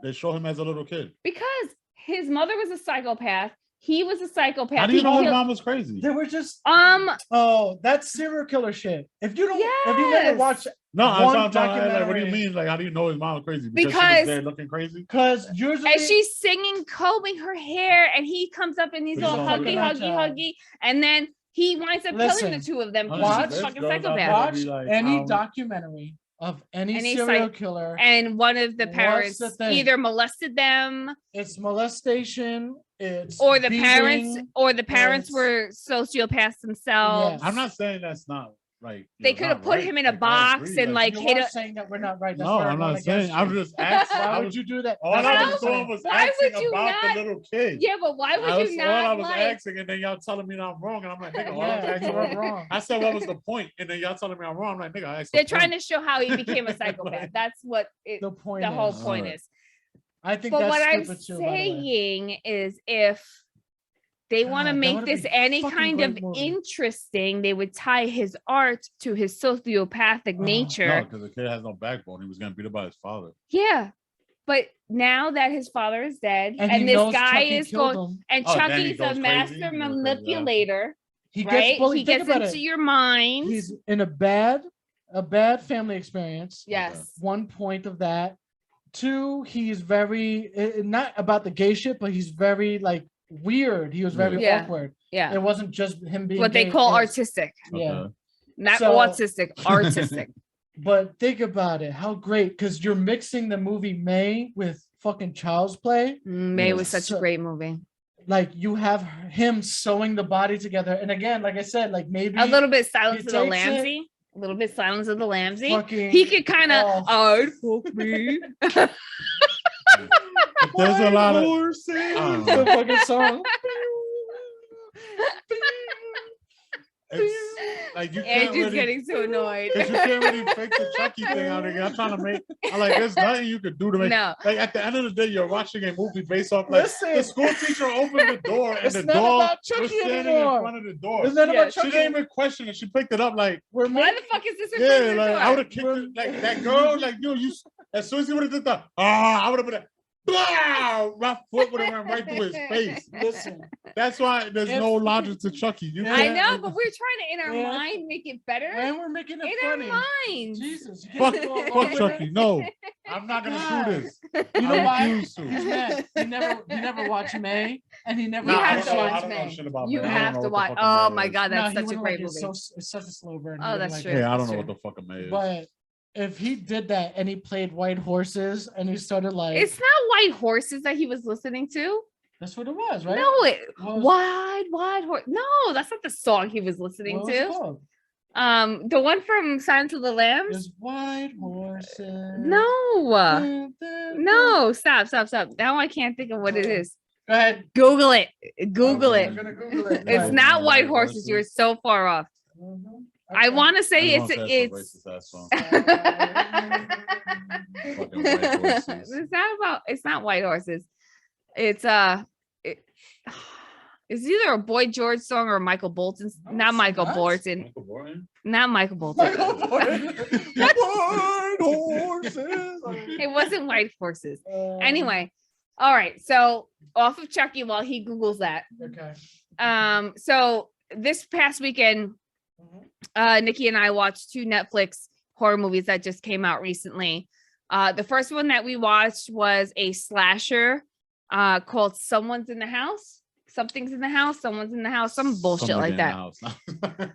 They show him as a little kid. Because his mother was a psychopath. He was a psychopath. How do you He know his killed- mom was crazy? They were just oh, that's serial killer shit. If you don't, if you never Yes. watch, No, one I'm talking like, what do you documentary- mean? Like, how do you know his mom was crazy? She Because- was there looking crazy. because usually and she's singing, combing her hair, and he comes up and he's He's all all huggy, like- huggy, huggy, and then he winds up killing Listen, the two of them Honestly, because watch- she's a fucking this girl's out psychopath. there. watch be like, any documentary of any Any serial psych- killer. And one of the What's parents the thing? either molested them, It's molestation. It's or the beating. parents it's- were sociopaths themselves. Yes. I'm not saying that's not like They could have put him in a box and like You hit are a. saying that we're not right. That's No, why I'm going not saying. against I'm you. just asking. Why I would was, you do that? all That's I what was I'm doing saying. was Why asking would you about not- the little kid. Yeah, but why would you All I not was like? asking, and then y'all telling me that I'm wrong, and I'm like, nigga, why was I Yeah, asking you were wrong? wrong. I said, what was the point? And then y'all telling me I'm wrong. I'm like, nigga, I asked. They're trying to show how he became a psychopath. That's what it, The point. the whole is. point Alright. is. I think But that's what I'm stupid too. By the way. saying is, if they want to God, that make would've this been any fucking kind great of movie. interesting. They would tie his art to his sociopathic nature. No, because the kid has no backbone. He was getting beat up by his father. Yeah. But now that his father is dead And and he this knows guy Chucky is killed going, him. and Oh, then he Chucky's a goes crazy. master He goes crazy, yeah. manipulator, He right? gets bullied. He Think gets about into it. your mind. He's in a bad family experience. Yes. 1 point of that. 2, he's very not about the gay shit, but he's very like weird. He was very Yeah. awkward. Yeah. It wasn't just him being What they gay, call it was- artistic, Yeah. Okay. not So- autistic, artistic. But think about it, how great, because you're mixing the movie May with fucking Child's Play. May was such a So- great movie. Like you have him sewing the body together, and again, like I said, like maybe A little bit Silence he of the takes it- Lambsy. A little bit Silence of the Lambsy. fucking. He could kind of, Oh. fuck me. But there's a lot of horses. don't The know. fucking song. It's like you can't Andrew's really, getting so annoyed. 'cause you can't really fake the Chucky thing out again. I'm trying to make. I'm like, there's nothing you could do to make. No. Like at the end of the day, you're watching a movie based off like Listen. the school teacher opened the door and It's the not dog about was Chucky standing anymore. in front of the door. It's not Yeah, about She Chucky. didn't even question it. She picked it up like, We're Why making, the fuck is this in yeah, front of the like door? I would have kicked it, like that girl, like you. As soon as he would have did that, I would have been like, blah, my foot would have went right through his face. listen. That's why there's If- no logic to Chucky. You Yeah. I can't- know, but we're trying to, in our Yeah. mind, make it better. And we're making it In funny. our minds. Jesus. you Fuck, can't go along fuck with Chucky. it. No, I'm not gonna God. do this. You know I why? refuse to. He's mad. He never watched May, and he never. You Nah, I have don't to know- watch I don't know May. shit about You May. I don't have know to what the watch. fucking Oh May my is. god, Nah, that's he such a wouldn't great like it. movie. It's such a slow burn. Oh, He wouldn't that's like true. it. Yeah, I don't That's know true. what the fuck a May is. But if he did that and he played White Horses and he started like, It's not White Horses that he was listening to. that's what it was, right? No, it What was- wide horse. No, that's not the song he was listening what was it to. called? The one from Silence of the Lambs. It's White Horses. No, no, stop. Now I can't think of what it is. Go ahead. Google it. Google Okay. it. I'm gonna Google it. It's Right. not White White Horses. You're Horses. so far off. Mhm. I Okay. want to say I was gonna say some it's racist ass song. Uh, Fucking White Horses. it's not White Horses. It's it's either a Boy George song or a Michael Bolton. Not Michael what? Bolton. Michael Bolton? Not Michael Bolton. Michael Jordan. White Horses. It wasn't White Horses. Uh, Anyway, all right. So off of Chucky while he Googles that. Okay. So this past weekend, Nikki and I watched 2 Netflix horror movies that just came out recently. The first one that we watched was a slasher called Someone's in the House. Something's in the house, someone's in the house, some bullshit Somebody like in that.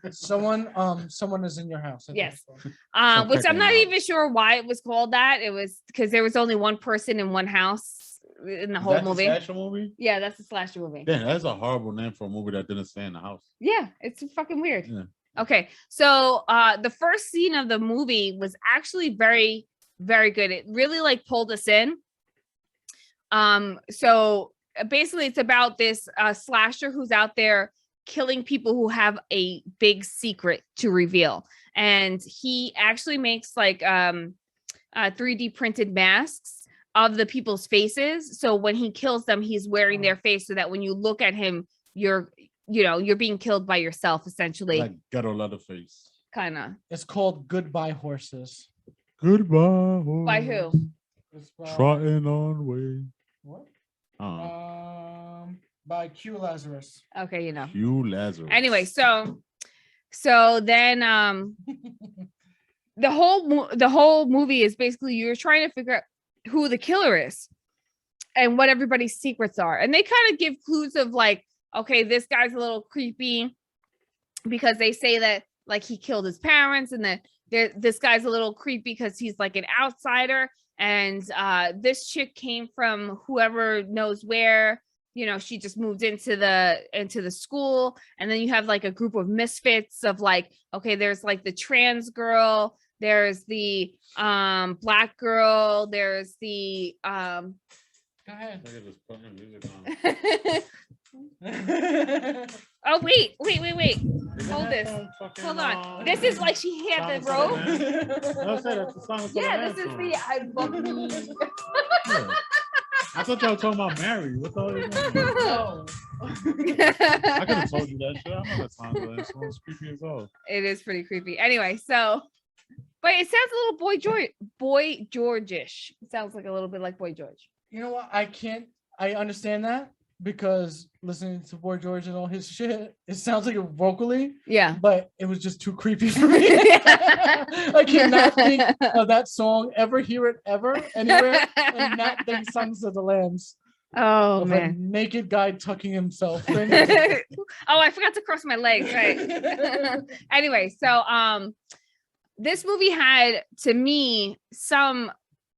the house. Someone is in your house. I think Yes. it's called. Which Some I'm picking not out. even sure why it was called that. It was because there was only one person in one house in the whole That's a movie. slasher movie? Yeah, that's a slasher movie. Damn, that's a horrible name for a movie that didn't stay in the house. Yeah, it's fucking weird. Yeah. Okay, so the first scene of the movie was actually very, very good. It really like pulled us in. So basically, it's about this slasher who's out there killing people who have a big secret to reveal, and he actually makes like 3D printed masks of the people's faces. So when he kills them, he's wearing their face so that when you look at him, you're being killed by yourself, essentially. Like Ghetto Leatherface. Kind of. It's called Goodbye Horses. Goodbye. By who? It's by, Trotting on way. what? Oh, By Q Lazarus. Okay, Hugh Lazarus. Anyway, so then the whole movie is basically you're trying to figure out who the killer is and what everybody's secrets are. And they kind of give clues of like, okay, this guy's a little creepy because they say that like he killed his parents, and that this guy's a little creepy because he's like an outsider. And this chick came from whoever knows where, she just moved into the school. And then you have like a group of misfits of like, okay, there's like the trans girl, there's the black girl, there's the Go ahead. Look at this fucking music on. oh wait. Hold this. Hold on. This is like she had the rope. Yeah, this is the I love me. I thought y'all were talking about Mary. What the hell is that? No. I could have told you that shit. I'm not a time for that. It's creepy as hell. It is pretty creepy. Anyway, so, but it sounds a little Boy George-ish. It sounds like a little bit like Boy George. You know what? I understand that because listening to Boy George and all his shit, it sounds like it vocally, Yeah. but it was just too creepy for me. I cannot think of that song, ever hear it ever anywhere, and not think Sons of the Lambs. Oh Of a man. naked guy tucking himself in. Oh, I forgot to cross my legs. Right. Anyway, so this movie had, to me, some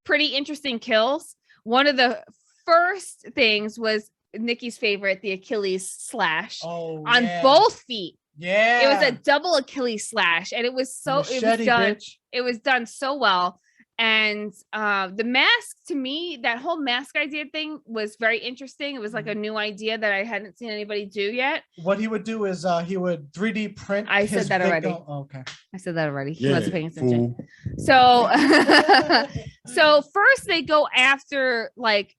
pretty interesting kills. One of the first things was Nikki's favorite, the Achilles slash Oh, on yeah. both feet. Yeah, It was a double Achilles slash, and it was so Machete, done. bitch. It was done so well. And the mask, to me, that whole mask idea thing was very interesting. It was like a new idea that I hadn't seen anybody do yet. What he would do is he would 3D print. I said his that already. victim- Oh, okay. I said that already. He Yeah, wasn't paying attention. fool. So, so first they go after like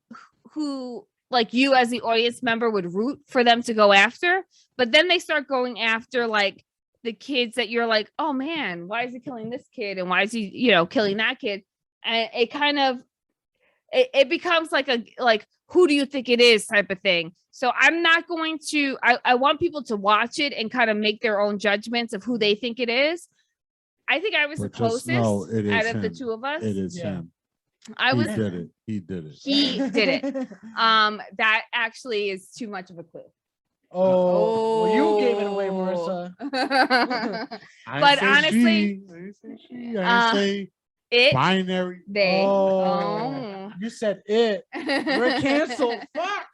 who, like you as the audience member would root for them to go after, but then they start going after like the kids that you're like, oh man, why is he killing this kid and why is he, killing that kid? And it kind of it becomes like who do you think it is type of thing. So I'm not going to, I want people to watch it and kind of make their own judgments of who they think it is. I think I was the But just closest know it is out of the him. two of us. It is Yeah. him. I He was did it. He did it. he did it. That actually is too much of a clue. Oh, well, you gave it away, Marissa. I But ain't say honestly, she. I ain't say she. I ain't say it binary. they Oh. You said it. We're canceled. Fuck.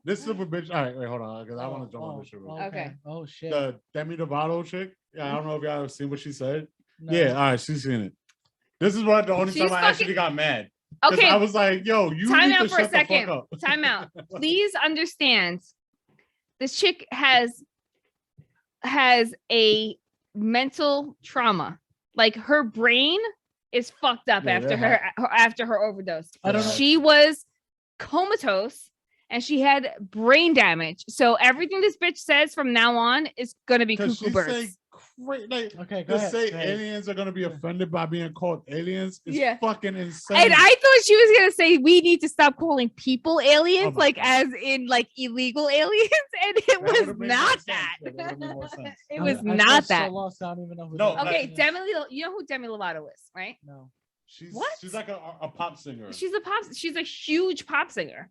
This super bitch. All right, wait, hold on, because I want to jump on this shit. Real quick. Okay. Oh shit. The Demi Lovato chick. Yeah, I don't know if y'all have seen what she said. No. Yeah, all right, she's seen it. This is what the only She's time I fucking- actually got mad. 'Cause Okay, I was like, yo, you time need out to for a shut the fuck second. up. Time out. Please understand, this chick has a mental trauma. Like her brain is fucked up Yeah, after her overdose. I don't know. She was comatose and she had brain damage. So everything this bitch says from now on is gonna be Because cuckoo she birds. say like Okay, go to ahead. say go ahead. aliens are gonna be offended by being called aliens is Yeah. fucking insane. And I thought she was gonna say we need to stop calling people aliens, Oh my like God. as in like illegal aliens, and it That was would've made more not sense. that. Yeah, that would've made more sense. It I- was I not felt that. So lost, I don't even know who No, that Okay, is. you know who Demi Lovato is, right? No. What? She's like a pop singer. She's a huge pop singer.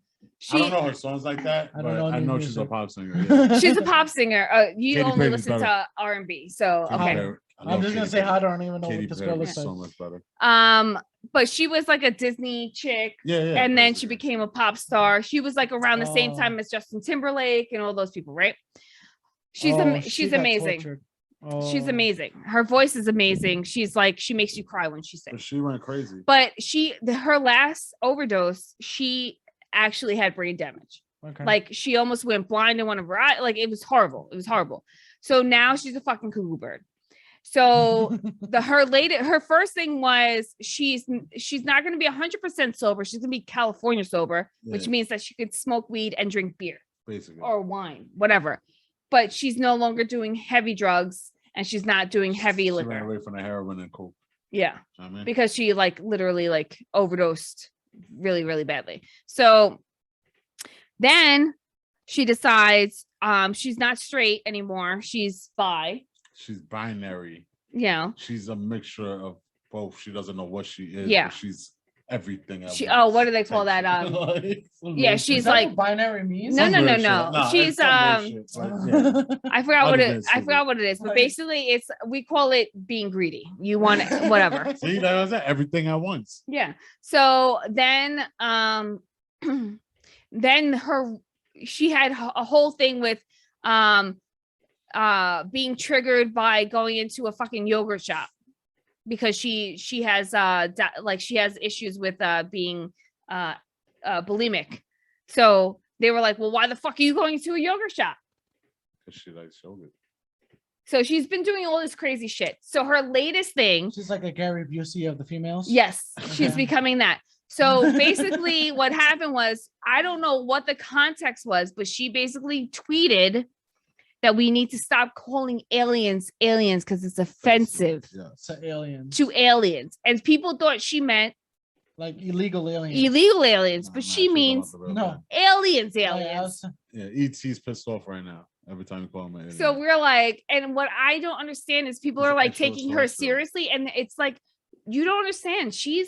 I don't know her songs like that, I don't but know I any know she's a music. pop singer. Yeah. She's a pop singer. You Katy only Perry's listen better. to R&B, so Katy okay. Perry- I I'm love just gonna Katy say Perry. hi. I don't even know Katy what this Perry girl is looks like. so much better. But she was like a Disney chick, Yeah, yeah. and then she became a pop star. She was like around the same Oh. time as Justin Timberlake and all those people, right? She's Oh, she she's got amazing. tortured. She's Oh. amazing. Her voice is amazing. She's like, she makes you cry when she But sings. she went crazy. But her last overdose, she actually had brain damage. Okay. Like she almost went blind in one of her eyes. Like it was horrible. It was horrible. So now she's a fucking cuckoo bird. So her first thing was she's not going to be 100% sober. She's going to be California sober, which Yeah. means that she could smoke weed and drink beer Basically. or wine, whatever. But she's no longer doing heavy drugs and she's not doing heavy She ran liquor. away from the heroin and coke. Yeah, I mean, because she like literally like overdosed really, really badly. So then she decides she's not straight anymore. She's bi. she's binary. Yeah. She's a mixture of both. She doesn't know what she is. Yeah. But she's everything. at She once what do they call type that? shit. Like, some Yeah, weird she's Is shit. that like- what binary means? No, Some no, weird no, shit. no. Nah, She's it's some weird shit, but yeah. I forgot what Other it than I stupid. forgot what it is, but Like- basically it's we call it being greedy. You want it, whatever. See, that was it. Everything at once. Yeah. So then then she had a whole thing with being triggered by going into a fucking yogurt shop because she has she has issues with being bulimic. So they were like, well, why the fuck are you going to a yogurt shop? Because she likes yogurt. So she's been doing all this crazy shit. So her latest thing, She's like a Gary Busey of the females. yes, she's Okay. becoming that. So basically, what happened was, I don't know what the context was, but she basically tweeted that we need to stop calling aliens aliens because it's offensive Yes. To aliens. to aliens. And people thought she meant Like illegal aliens. illegal aliens, Nah, but nah, she was means about the real No. guy. aliens, Yeah, aliens. Yeah, ET's pissed off right now every time you call him an alien. So we're like, and what I don't understand is people He's are like extra taking her resourceful. seriously, and it's like, you don't understand. She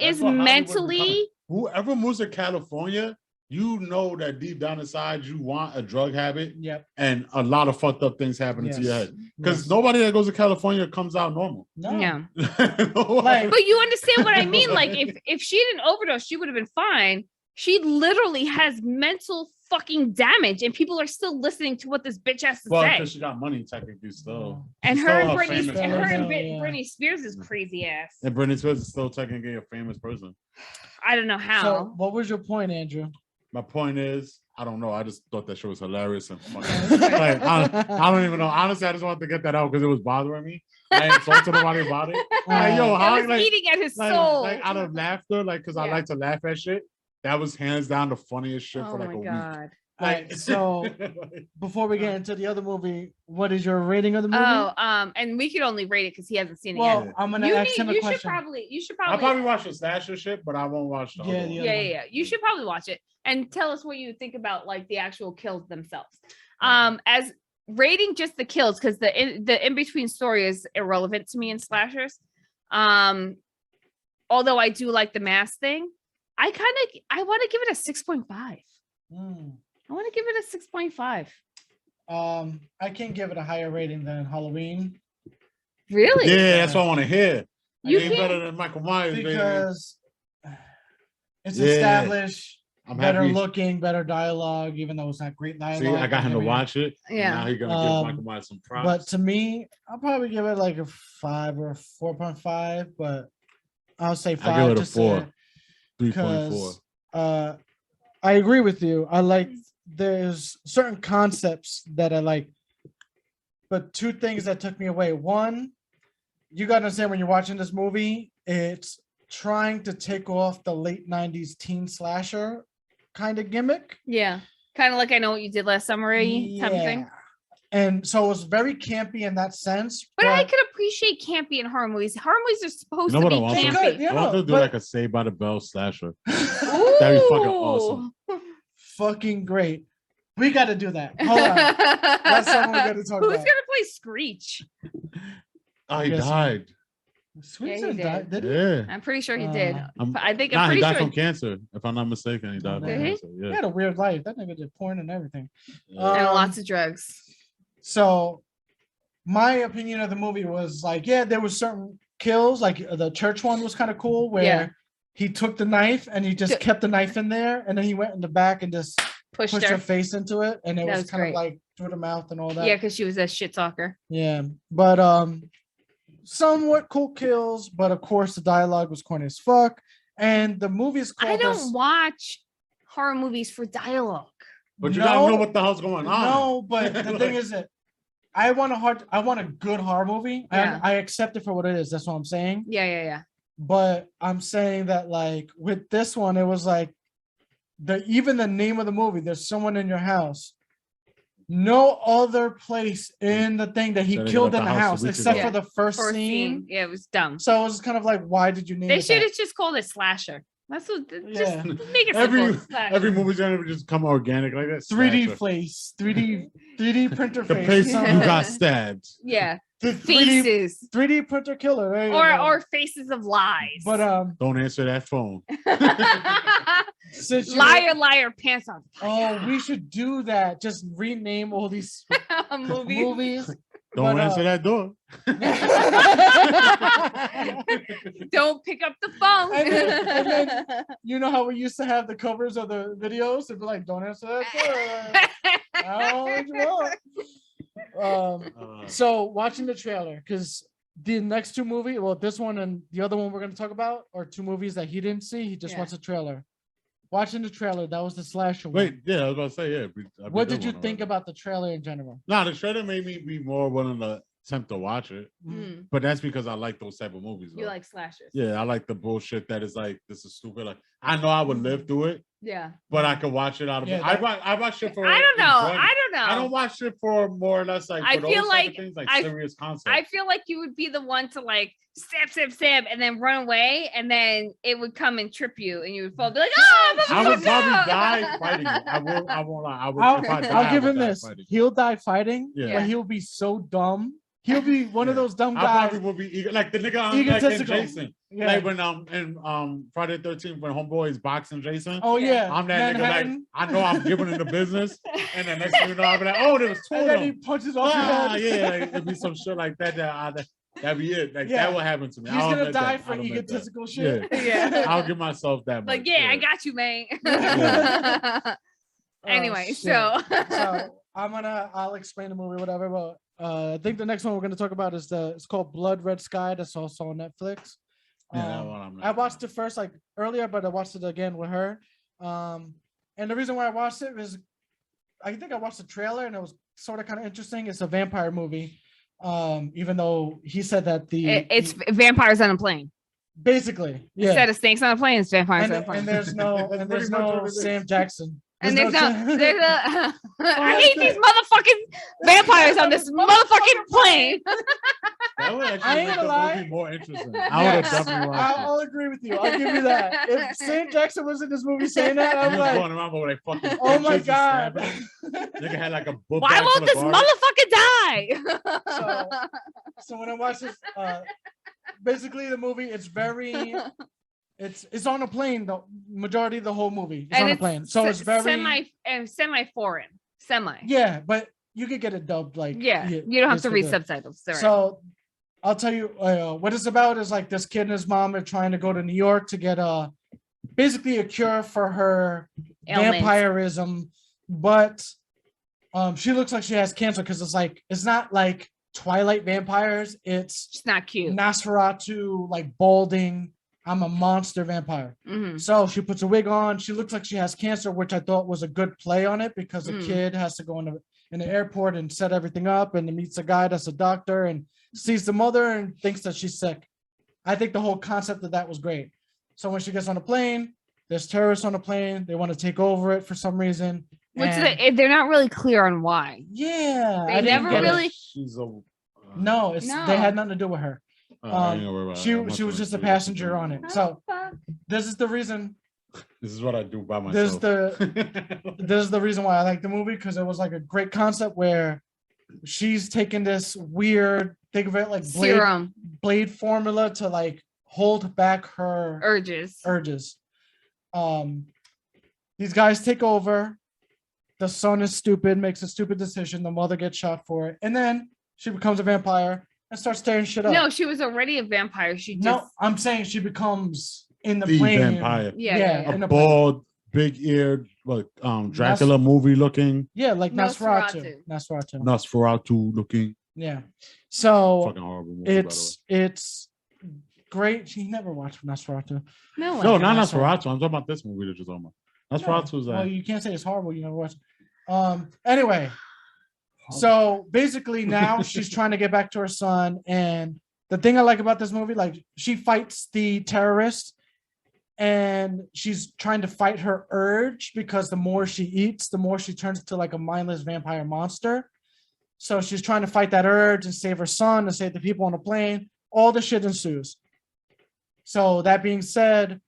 That's is what Hollywood mentally. becoming. Whoever moves to California, you know that deep down inside you want a drug habit, Yep. and a lot of fucked up things happen into your Yes. head. Because Yes. nobody that goes to California comes out normal. No. Yeah. Like- But you understand what I mean? Like, if she didn't overdose, she would have been fine. She literally has mental fucking damage, and people are still listening to what this bitch has to Well, say. because she got money technically still. And She's her still and a Britney, famous and her person. and Yeah. Britney Spears is crazy ass. And Britney Spears is still technically a famous person. I don't know So how. what was your point, Andrew? My point is, I don't know. I just thought that shit was hilarious and fucking. Like, I don't even know. Honestly, I just wanted to get that out because it was bothering me. I ain't talked to nobody about it. Like, yo, It how was like, eating at his like, soul. like out of laughter, like because I Yeah. like to laugh at shit. That was hands down the funniest shit Oh for like my a week. god. Like, so before we get into the other movie, what is your rating of the movie? Oh, and we could only rate it because he hasn't seen it well, yet. I'm gonna ask him a You question. should I'll probably probably watch the slasher shit, but I won't watch the Yeah, other the one. other yeah. You should probably watch it and tell us what you think about like the actual kills themselves. As rating just the kills, because the in between story is irrelevant to me in slashers. Although I do like the mask thing, I want to give it a 6.5. Mm. I want to give it a 6.5. I can give it a higher rating than Halloween Really? Yeah, that's what I want to hear. You ain't can't- better than Michael Myers, baby. because it's Yeah. established, I'm better happy. looking, better dialogue, even though it's not great dialogue. See, I got him to mean, watch it. and Yeah. Now he's gonna give Michael Myers some props. But to me, I'll probably give it like a 5 or a 4.5, but I'll say 5 I give it a just 4. 3.4. because I agree with you. I like there's certain concepts that I like, but two things that took me away. One, you gotta understand when you're watching this movie, it's trying to take off the late 90s teen slasher kind of gimmick. Yeah. Kind of like I Know What You Did Last Summer type of thing. And so it was very campy in that sense. But I could appreciate campy in horror movies. Horror movies are supposed You know to what be I want? campy. Yeah, I want no, to do but- like a Saved by the Bell slasher. That'd be fucking awesome. fucking great. We got to do that. Hold on. That's something we got to talk Who's about. gonna play Screech? Oh, he Yes. died. Sweet Yeah, he died, did. did he? Yeah. I'm pretty sure he did. I'm I think Nah, I'm he pretty died sure. from cancer. If I'm not mistaken, he died from Did he? cancer. He Yeah. had a weird life. That nigga did porn and everything. And Um, lots of drugs. So my opinion of the movie was like, yeah, there was certain kills, like the church one was kind of cool where Yeah. he took the knife and he just Ju- kept the knife in there and then he went in the back and just Pushed pushed her. her face into it and it That was was kind great. of like through the mouth and all that. Yeah, because she was a shit talker. Yeah. But somewhat cool kills, but of course the dialogue was corny as fuck. And the movie is called I don't watch horror movies for dialogue. But you gotta know what the hell's going on. No, but the thing is that I want a good horror movie. Yeah. I accept it for what it is. That's what I'm saying. Yeah. But I'm saying that like with this one, it was like even the name of the movie, there's someone in your house. No other place in the thing that he That they killed got in the the house house a week except ago. for the first First scene. Yeah, it was dumb. So it was kind of like, why did you name They it should that? have just called it slasher. That's what. Yeah. Just make it simple. Every Slasher. every movie's gonna just come organic like that. 3D Slasher. face, 3D printer The face. place you something. got stabbed. Yeah, The 3D, faces 3D printer killer. There you go. or faces of lies. But Don't answer that phone. since you- liar, pants on Oh, we should do that. Just rename all these movie. movies. Don't But, answer that door. Don't pick up the phone. And you know how we used to have the covers of the videos? It'd be like, don't answer that door. I don't know what you want. So watching the trailer, because the next two movies, well, this one and the other one we're going to talk about are two movies that he didn't see. He just Yeah. wants a trailer. Watching the trailer, that was the slasher one. Wait, yeah, I was about to say, yeah. What did you think about the trailer in general? Nah, the trailer made me be more willing to tempt to watch it. Mm. But that's because I like those type of movies. You though. like slashers? Yeah, I like the bullshit that is like, this is stupid. Like, I know I would live through it, Yeah. but I could watch it out of Yeah, it. I watch shit for. I don't know. enjoyment. I don't know. I don't watch it for more or less like. I For feel those like type of things, like I- serious concepts. I feel like you would be the one to like stab, and then run away, and then it would come and trip you, and you would fall. Be like, oh, I would probably no!" die fighting it. I won't lie. If I die, I'll I give would him die this. fighting it. He'll die fighting, Yeah. but he'll be so dumb. He'll be one of Yeah. those dumb I guys. probably would be like the nigga on like in Egotistical. Jason. Yeah. Like when in Friday the 13th when Homeboy is boxing Jason. Oh yeah. I'm that nigga like Manhattan. I know I'm giving him the business, and the next thing you know, I'll be like, oh, there was two And of then he them. punches off your Ah, head. yeah, like, it'd be some shit like that. That'd be it. Like Yeah. that will happen to me. He's I'll gonna admit die that. for I'll admit that. egotistical shit. Yeah. I'll give myself that. Like, much, yeah, I got you, man. Yeah. Anyway, shit. So I'll explain the movie, whatever. But I think the next one we're gonna talk about is it's called Blood Red Sky. That's also on Netflix. Yeah, that one I'm not- I watched it first like earlier, but I watched it again with her. And the reason why I watched it is I think I watched the trailer and it was sort of kind of interesting. It's a vampire movie. Even though he said that It's vampires on a plane. basically Instead of snakes on a plane, it's vampires on a and plane. there's no That's and there's pretty much no what it is. Sam Jackson. And there's Sam- a I hate these motherfucking vampires on this motherfucking plane. That would I actually ain't make gonna the lie. movie more interesting. I would have Yes, definitely watched it. I'll agree with you. I'll give you that. If Sam Jackson was in this movie saying that, He I'm was like, going around with like fucking oh my punches and god. stabbing. Nigga had like a book Why bag won't full this of garbage. motherfucker die? So when I watch this, basically the movie, it's on a plane. The majority of the whole movie is on a plane. So it's very semi foreign. Semi. yeah, but you could get it dubbed like Yeah. You don't have to read basically. subtitles. All right. So I'll tell you what it's about is like this kid and his mom are trying to go to New York to get basically a cure for her Ailments. vampirism, but she looks like she has cancer because it's not like Twilight vampires, it's It's not cute. Nosferatu, like balding. I'm a monster vampire. Mhm. So she puts a wig on. She looks like she has cancer, which I thought was a good play on it because the Mm. kid has to go in the airport and set everything up, and he meets a guy that's a doctor and sees the mother and thinks that she's sick. I think the whole concept of that was great. So when she gets on a plane, there's terrorists on the plane. They want to take over it for some reason. and- They're not really clear on why. yeah, They I didn't never get it. really- She's a. No, No. they had nothing to do with her. I ain't gonna worry about it. I'm not She was gonna just a say passenger this. on it. So this is the reason. This is what I do by There's myself. This is the reason why I like the movie because it was like a great concept where she's taking this weird, think of it like Serum blade formula to like hold back her urges. urges. These guys take over. The son is stupid, makes a stupid decision. The mother gets shot for it, and then she becomes a vampire and starts tearing shit up. No, she was already a vampire. She just No, I'm saying she becomes in the The plane. vampire. yeah. in A the plane. bald, big-eared, like Dracula movie looking, Yeah, like Nosferatu. Nosferatu. Nosferatu looking. Yeah. So Fucking horrible movie. it's great. She never watched Nosferatu. No, No, one. not Nosferatu. Nosferatu. I'm talking about this movie that you're talking about. Nosferatu's Well, you can't say it's horrible. You never watched. Anyway, so basically now she's trying to get back to her son, and the thing I like about this movie, like she fights the terrorist, and she's trying to fight her urge because the more she eats, the more she turns into like a mindless vampire monster. So she's trying to fight that urge and save her son and save the people on the plane. All the shit ensues. So that being said,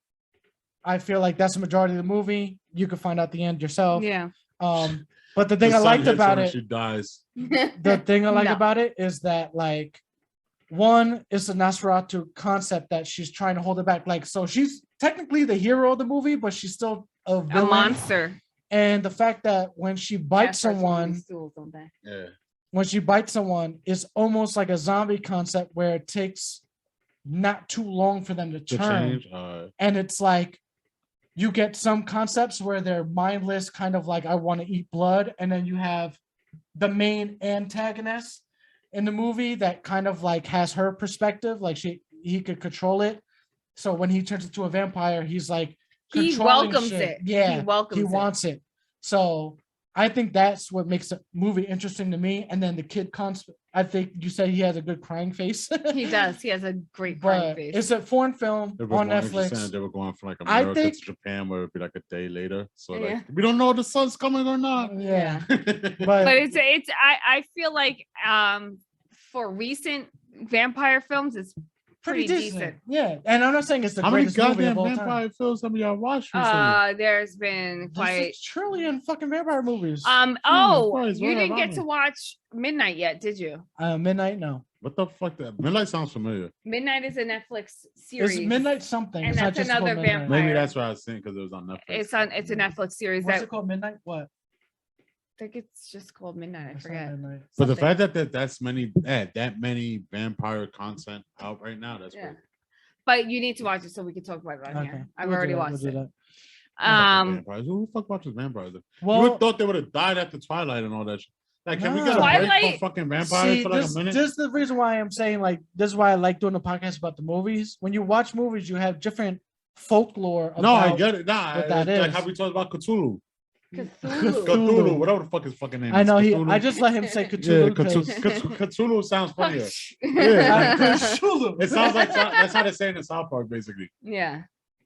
I feel like that's the majority of the movie. You can find out the end yourself. Yeah. But the thing I liked about it, She dies. the thing I like No. about it is that like one is the Nosferatu concept that she's trying to hold it back. Like, so she's technically the hero of the movie, but she's still a A villain. monster. And the fact that when she bites someone, Yeah. when she bites someone, it's almost like a zombie concept where it takes not too long for them to To turn. change. And it's like you get some concepts where they're mindless, kind of like I want to eat blood, and then you have the main antagonist in the movie that kind of like has her perspective, like he could control it. So when he turns into a vampire, he's like He controlling welcomes shit. it. Yeah, He welcomes he it. wants it. So I think that's what makes a movie interesting to me. And then the kid I think you said he has a good crying face. He does. He has a great crying But face. it's a foreign film They were on going, interesting, Netflix. they were going from like I America think- to Japan, where it'd be like a day later. So Yeah. like we don't know if the sun's coming or not. Yeah. But But I feel like for recent vampire films, it's pretty decent. Yeah. And I'm not saying it's the How many greatest movie goddamn of all vampire time. films have y'all watched recently? There's been There's a quite. trillion fucking vampire movies. Oh, Christ, you where didn't have get I to been? watch Midnight yet, did you? Midnight, no. What the fuck? That Midnight sounds familiar. Midnight is a Netflix series. It's Midnight something. And It's not that's just called another Midnight. vampire. Maybe that's what I was saying because it was on Netflix. It's a Netflix series What's that it called? Midnight? What? I think it's just called Midnight. I It's not forget. Midnight. But the something. fact that that's that many vampire content out right now, that's Yeah. great. But you need to watch it so we can talk about it on Okay. here. I've We'll do already that, watched we'll do it. that. Vampires. Who the fuck watches vampires? You Well, would thought they would have died after Twilight and all that shit. Like, can we get a break Twilight- from fucking vampires see, for like this, a minute? this is the reason why I'm saying like this is why I like doing a podcast about the movies. When you watch movies, you have different folklore. About, No, I get it. Nah, what that it's like is. how we talked about Cthulhu. Cthulhu. Cthulhu, whatever the fuck his fucking name is. I know he. Cthulhu. I just let him say Yeah, Cthulhu. Cthulhu sounds funnier. yeah. Cthulhu. It sounds like that's how they say it in South Park, basically.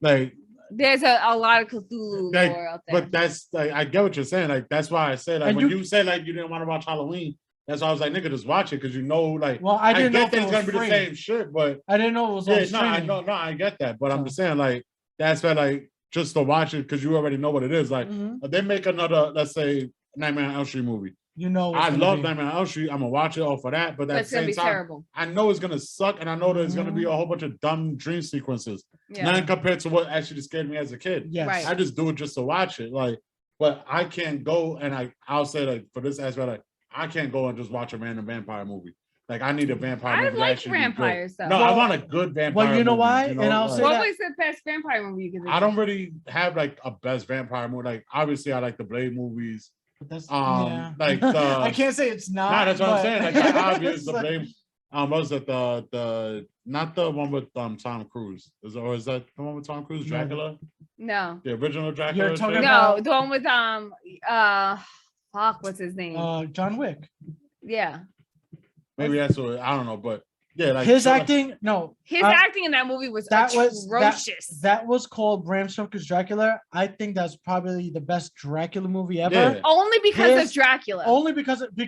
Like, There's a lot of Cthulhu Like, lore out there. but that's like I get what you're saying. Like, that's why I said like And when you- you said like you didn't want to watch Halloween, that's why I was like, nigga, just watch it because you know, like, Well, I didn't know get if that it it's was gonna be the free. same shit, but I didn't know it was yeah, on no, streaming. no, I get that, but I'm So- just saying like that's why like just to watch it because you already know what it is. Like, Mhm. if they make another, let's say, Nightmare on Elm Street movie. You know, what's I gonna love be. Nightmare on Elm Street. I'm gonna watch it all for that, but But at the it's gonna same be time, terrible. I know it's gonna suck, and I know there's gonna be a Mhm. whole bunch of dumb dream sequences. Yeah. None compared to what actually scared me as a kid. Yes. Right. I just do it just to watch it. Like, but I can't go and I'll say like for this aspect, like I can't go and just watch a random vampire movie. Like I need a vampire I movie. to like actually be good. vampires though. No, I Well- want a good vampire. well, you know movie, why? you know? And I'll Like, say What that- was the best vampire movie you could I don't really have like a best vampire movie. Like obviously, I like the Blade movies. But that's, Like the I can't say it's not. Nah, that's what I'm but- saying. Like the obvious, the But- Blade. What was it the not the one with Tom Cruise? Is that the one with Tom Cruise? No. Dracula, No. the original Dracula. You're talking shit? about- No, the one with fuck, what's his name? John Wick. Yeah. Maybe that's what I don't know, but yeah, like His so, like, acting, no, His uh, acting in that movie was that was atrocious. that was called Bram Stoker's Dracula. I think that's probably the best Dracula movie ever. Yeah. Only because His- of Dracula. Only because the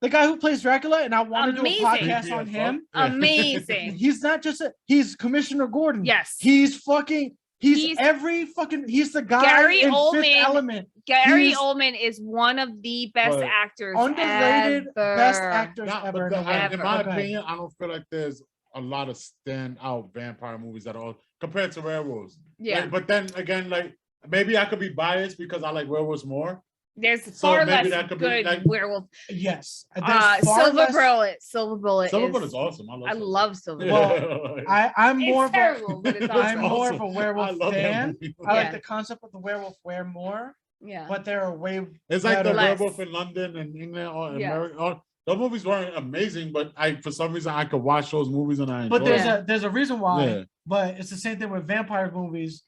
guy who plays Dracula, and I want to do a Amazing. podcast Creepy on as him. fuck. Yeah. Amazing. He's not just he's Commissioner Gordon. Yes. He's fucking. He's He's- every fucking. He's the guy Gary in Oldman. Fifth Element. Gary he's Oldman is one of the best But actors. Underrated, ever. best actors Nah, ever. but in the world. in my Okay. opinion, I don't feel like there's a lot of standout vampire movies at all compared to werewolves. Yeah. Like, but then again, like maybe I could be biased because I like werewolves more. There's So far maybe less that could be, good like- werewolf. Yes. There's far Silver less- Bullet. Silver Bullet. Silverfoot is, is awesome. I I love Silver Yeah. Bullet. Well, I'm more It's of a, terrible, but it's I'm awesome. more of a awesome. werewolf I love that fan. movie. I Yeah. like the concept of the werewolf wear more, Yeah. but there are way It's like the better. Less. werewolf in London and England or in Yeah. America. Those movies weren't amazing, but for some reason I could watch those movies and I enjoy But there's them. there's a reason why. Yeah. But it's the same thing with vampire movies.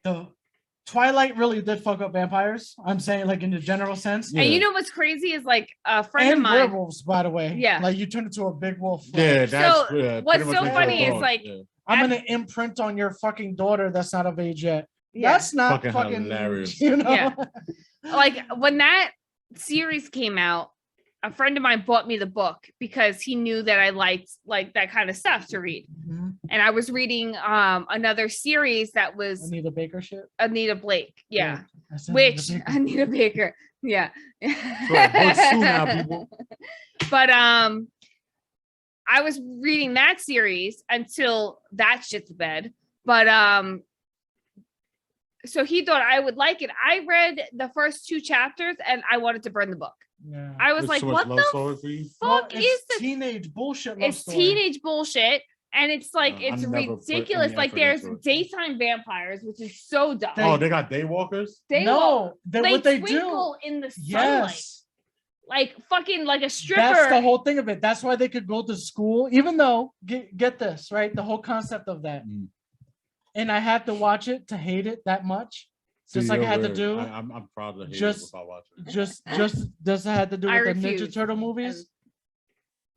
The Twilight really did fuck up vampires. I'm saying like in the general sense. Yeah. And you know what's crazy is like a friend And of mine. werewolves, by the way. Yeah. Like you turn into a big wolf. like, Yeah, that's So, yeah, what's pretty much so like funny a is, dog, like, yeah. I'm gonna imprint on your fucking daughter that's not of age yet. Yeah. That's not Fucking fucking hilarious. You know? Yeah. Like when that series came out, a friend of mine bought me the book because he knew that I liked like that kind of stuff to read. Mhm. And I was reading another series that was Anita Baker shit. Anita Blake. Yeah. I said Which Anita Baker. Anita Baker. Yeah. Right, books too now, people. But I was reading that series until that shit to bed. But so he thought I would like it. I read the first 2 chapters and I wanted to burn the book. Yeah. I was There's like, so much what love the story for you. fuck Well, is it's this? teenage bullshit love It's story. teenage bullshit. And it's like, I it's never put ridiculous. any Like effort there's into it. daytime vampires, which is so dumb. Oh, they got daywalkers? They No, they what they do. twinkle in the sunlight. Yes. Like fucking like a stripper. That's the whole thing of it. That's why they could go to school, even though get this, right? The whole concept of that. Mm. And I had to watch it to hate it that much. Just See, like I you're had to weird. do. I'm proud to hate Just- it without watching. Just does it have to do I with the Ninja refuse. Turtle movies?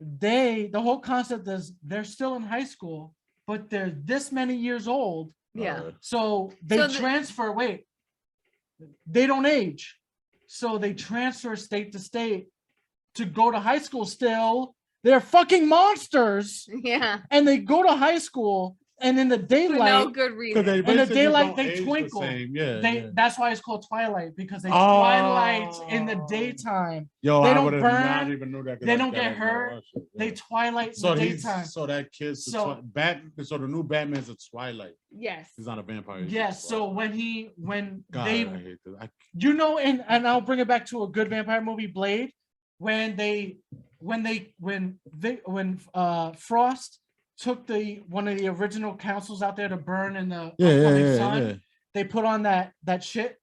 The whole concept is they're still in high school, but they're this many years old. Yeah. So they So the- transfer. Wait, they don't age, so they transfer state to state to go to high school. Still, they're fucking monsters, Yeah. and they go to high school, and in the For daylight, no good reason. Because in the basically daylight don't they age the twinkle. same. Yeah, They yeah. that's why it's called Twilight, because they twilight in the Oh. daytime. Yo, They I don't would have burn, not even knew that. 'cause they I don't gotta get hurt, watch it, They yeah. twilight in So the he's daytime. so that kid's So- so the new Batman's a Twilight. Yes. He's not a vampire. he's a Yes. So Twilight. when God, they I hate this. and I'll bring it back to a good vampire movie, Blade, when Frost took one of the original councils out there to burn in the upcoming sun. They put on that shit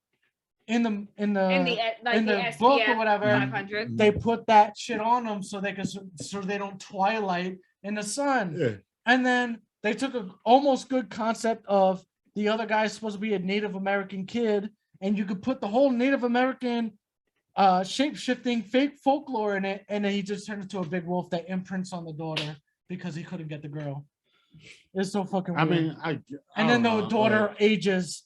in the In the book or SPF whatever. 500. They put that shit on them so they don't twilight in the sun. Yeah. And then they took a almost good concept of the other guy's supposed to be a Native American kid, and you could put the whole Native American shape-shifting fake folklore in it, and then he just turned into a big wolf that imprints on the daughter because he couldn't get the girl. It's so fucking weird. I mean, and then don't the know, daughter like, ages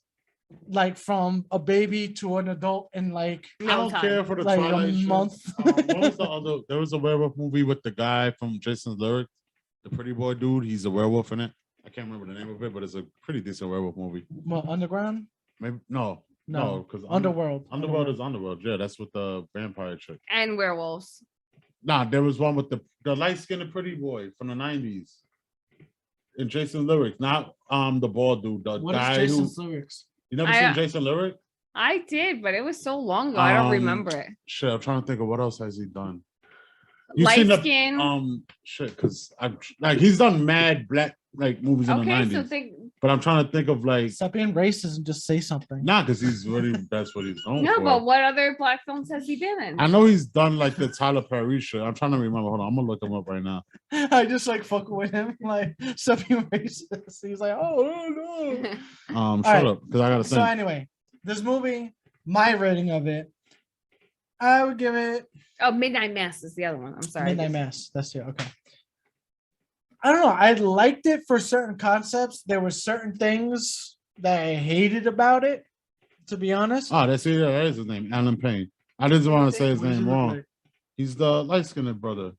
like from a baby to an adult in like I don't care for the like Twilight a shit. month. What was the other? There was a werewolf movie with the guy from Jason's Lyric, the pretty boy dude. He's a werewolf in it. I can't remember the name of it, but it's a pretty decent werewolf movie. Well, Underground? Maybe no, because Underworld. Underworld is Underworld. Yeah, that's with the vampire chick. And werewolves. Nah, there was one with the light skinned pretty boy from the 90s. In Jason's Lyrics, not the bald dude, the What guy is Jason's who lyrics? you never I, seen Jason Lyric? I did, but it was so long ago. I don't remember it. Shit, I'm trying to think of what else has he done. You seen Light the skin. shit, because I'm like he's done mad black like movies in the Okay, 90s. so think. But I'm trying to think of like Stop being racist and just say something. nah, because he's really that's what he's known No, for. but what other black films has he been in? I know he's done like the Tyler Perry shit. I'm trying to remember. Hold on, I'm gonna look him up right now. I just like fucking with him, like stop being racist. He's like, oh no. Shut right. up, because I gotta So think. anyway, this movie, my rating of it, I would give it Oh, Midnight Mass is the other one. I'm sorry. Midnight Mass. That's it. Okay. I don't know. I liked it for certain concepts. There were certain things that I hated about it, to be honest. Oh, that is his name, Alan Payne. I didn't want to say his What does he name look wrong. like? He's the light-skinned brother.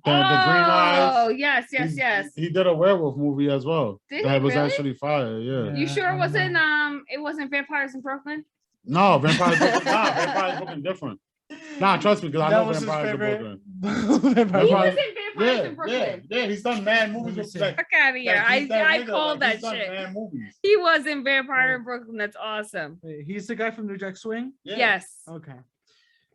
The Oh, green eyes. yes, yes, He's- yes. He did a werewolf movie as well. Did that he was really? actually fire. Yeah. You Yeah, sure I it don't wasn't know. it wasn't Vampires in Brooklyn? No, Vampires Brooklyn. Nah, Vampires Brooklyn different. Nah, trust me, because I That know was his Vampires in favorite. Brooklyn. He Vampires- was in Vampires in Brooklyn. Yeah. He's done mad movies Let me with see. like. Fuck out of here. like, he's that I nigga, called like, that he's done shit. mad movies. He was in Vampire in Brooklyn. That's awesome. Wait, he's the guy from New Jack Swing. Yeah. Yes. Okay.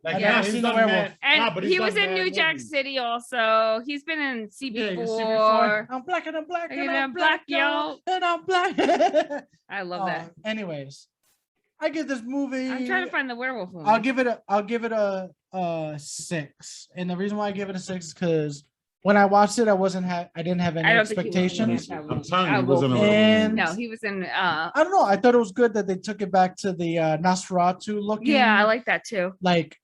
Like, I've nah, never he's seen done the werewolf. mad- And nah, but he's he was done in mad New Jack movies. City also. He's been in Yeah, CB4. you see before. I'm black and I'm black and I'm black, yo, and I'm black. I love that. Anyways, I give this movie. I'm trying to find the werewolf movie. I'll give it a 6, and the reason why I give it a 6 is because when I watched it, I didn't have any I don't think he was in expectations. that I'm movie. telling you, I he wasn't a will- werewolf And- movie. No, he was in I don't know. I thought it was good that they took it back to the Nosferatu looking. yeah, I like that too. like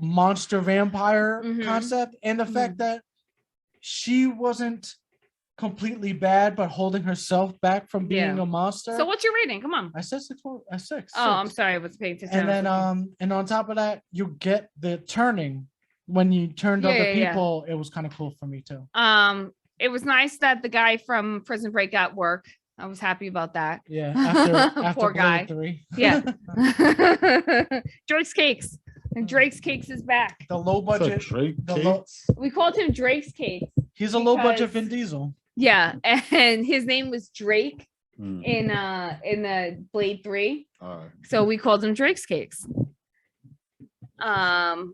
monster vampire Mhm. concept, and the fact that she wasn't completely bad, but holding herself back from being Yeah. a monster. So what's your rating? Come on. I said 6. A 6. Oh, I'm sorry, I was paying attention. And then and on top of that, you get the turning. When you turned Yeah, other yeah, yeah. people, it was kind of cool for me too. It was nice that the guy from Prison Break got work. I was happy about that. Yeah, after Poor Blade guy. 3. Yeah. Drake's Cakes. And Drake's Cakes is back. The low What's budget. up, Drake the Cakes? low- We called him Drake's Cakes. He's a low budget Because- Vin Diesel. Yeah, and his name was Drake Hmm, in the Blade 3. all right. So we called him Drake's Cakes. I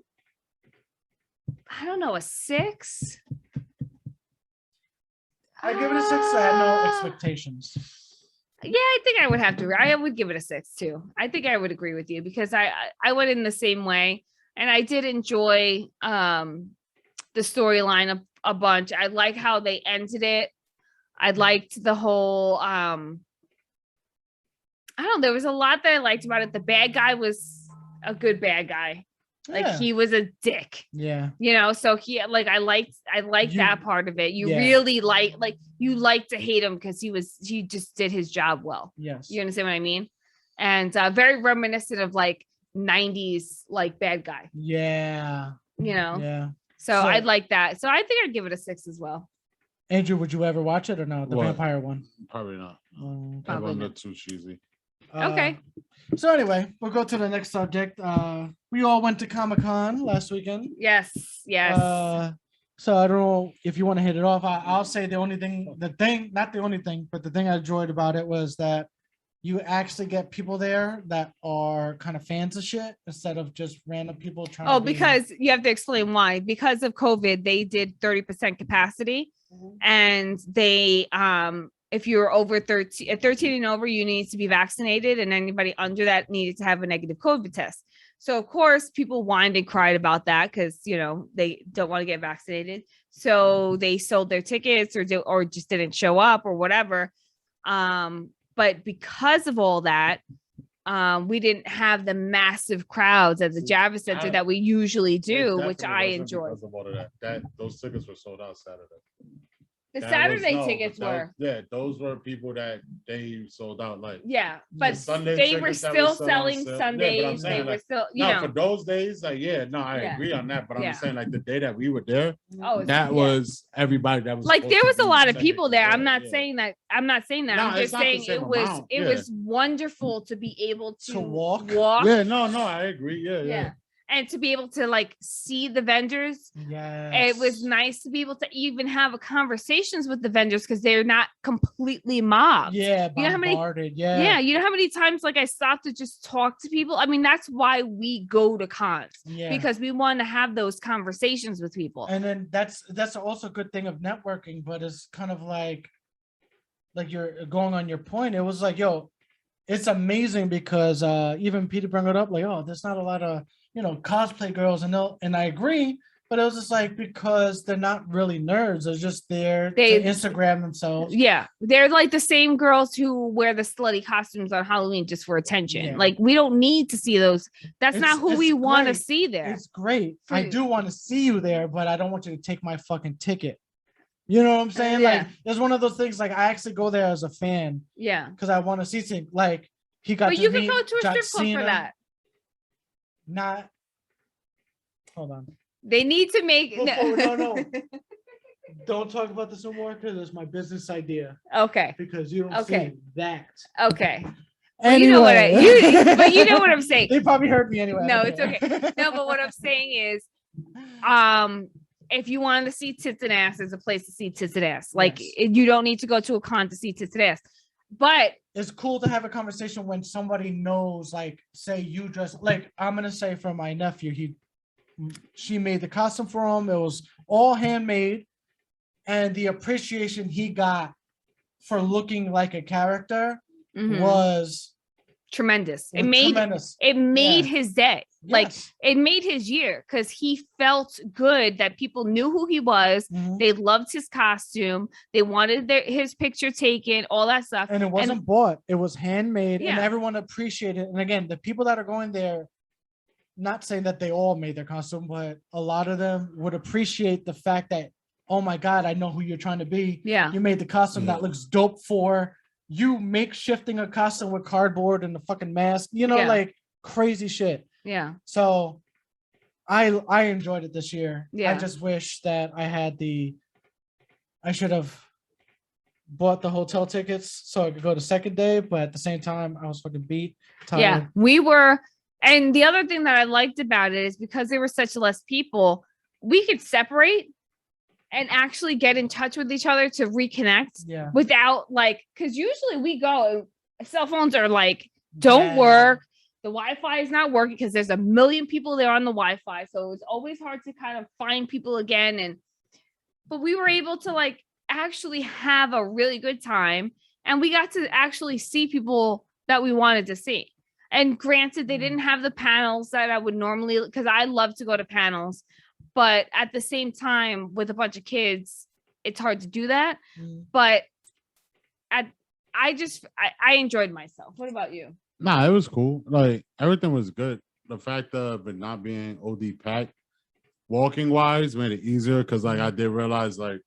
don't know, a 6. I give it a 6. I had no expectations. Yeah, I think I would have to. I would give it a 6 too. I think I would agree with you because I went in the same way, and I did enjoy the storyline a bunch. I like how they ended it. I liked the whole I don't know. There was a lot that I liked about it. The bad guy was a good bad guy. Like Yeah. he was a dick, Yeah. so he like I liked You- that part of it. You yeah. really like you like to hate him because he just did his job well. Yes. You understand what I mean? And very reminiscent of like 90s like bad guy, Yeah. Yeah. So So- I'd like that. So I think I'd give it a 6 as well. Andrew, would you ever watch it or no? The What? vampire one. Probably not. Probably Everyone not. looked too cheesy. Okay. So anyway, we'll go to the next subject. We all went to Comic-Con last weekend. Yes. So I don't know if you want to hit it off. I'll say not the only thing, but the thing I enjoyed about it was that you actually get people there that are kind of fans of shit instead of just random people trying Oh, to be- because you have to explain why. Because of COVID, they did 30% capacity, and they if you're over 13 at 13 and over, you need to be vaccinated, and anybody under that needed to have a negative COVID test. So of course, people whined and cried about that because they don't want to get vaccinated. So they sold their tickets or just didn't show up or whatever. But because of all that, we didn't have the massive crowds at the Javits Center that we usually do, It which definitely I wasn't enjoy. because of all of that. Those tickets were sold out Saturday. The That Saturday was- no, tickets but that were. was- yeah, those were people that they sold out. Like Yeah, but Sunday they were tickets that still were still on selling sale. Yeah, but I'm Sundays. saying, They were like, still, no, for those days, like I Yeah. agree on that. But I'm Yeah. just saying, like the day that we were there, oh, that yeah. was everybody that was like supposed there to was a be lot of second people to there. there, I'm not yeah. saying that. I'm not saying that. No, I'm it's just not the saying same it was amount, it yeah. was wonderful to be able to walk. Yeah, no, I agree. Yeah. And to be able to like see the vendors. Yes. It was nice to be able to even have conversations with the vendors because they're not completely mobbed. Yeah, You know how many- bombarded. Yeah, you know how many times like I stopped to just talk to people? I mean, that's why we go to cons Yeah. because we want to have those conversations with people. And then that's also a good thing of networking, but it's kind of like you're going on your point. It was like, yo, it's amazing because even Peter brought it up, like, oh, there's not a lot of cosplay girls, and I agree, but it was just like because they're not really nerds, they're just there to Instagram themselves. Yeah, they're like the same girls who wear the slutty costumes on Halloween just for attention. Yeah. Like we don't need to see those. That's not who It's we want to great. see there. It's great. For- I do want to see you there, but I don't want you to take my fucking ticket. You know what I'm saying? Yeah. Like, there's one of those things. Like, I actually go there as a fan Yeah, because I want to see things. Like, he got. but to you can meet go to a John strip club for Cena. that. Not. Hold on. They need to make No. Don't talk about this no more because it's my business idea. Okay, Because you don't Okay. see that. okay. Well, you know what but you know what I'm saying. They probably heard me anyway. I No, don't it's care. okay. No, but what I'm saying is, if you wanted to see tits and ass, there's a place to see tits and ass. Like Yes. you don't need to go to a con to see tits and ass. But It's cool to have a conversation when somebody knows, like, say you just like, I'm gonna say for my nephew, she made the costume for him. It was all handmade, and the appreciation he got for looking like a character mhm, was tremendous. It made tremendous. his day. Like Yes. it made his year because he felt good that people knew who he was. Mhm. They loved his costume. They wanted his picture taken, all that stuff. And it wasn't bought, it was handmade, and Yeah. everyone appreciated it. And again, the people that are going there, not saying that they all made their costume, but a lot of them would appreciate the fact that, oh my God, I know who you're trying to be. Yeah. You made the costume that looks dope for you, makeshifting a costume with cardboard and the fucking mask, Yeah. like crazy shit. Yeah. So I enjoyed it this year. I Yeah. just wish that I should have bought the hotel tickets so I could go the second day, but at the same time I was fucking beat, tired. Yeah, we were. And the other thing that I liked about it is because there were such less people, we could separate and actually get in touch with each other to reconnect Yeah. without because usually we go, cell phones are like, don't Yeah. work. The Wi-Fi is not working because there's a million people there on the Wi-Fi. So it's always hard to kind of find people again. But we were able to actually have a really good time. And we got to actually see people that we wanted to see. And granted, they didn't have the panels that I would normally, because I love to go to panels. But at the same time, with a bunch of kids, it's hard to do that. Mm. But I enjoyed myself. What about you? Nah, it was cool. Like everything was good. The fact of it not being OD packed, walking wise, made it easier because like I did realize like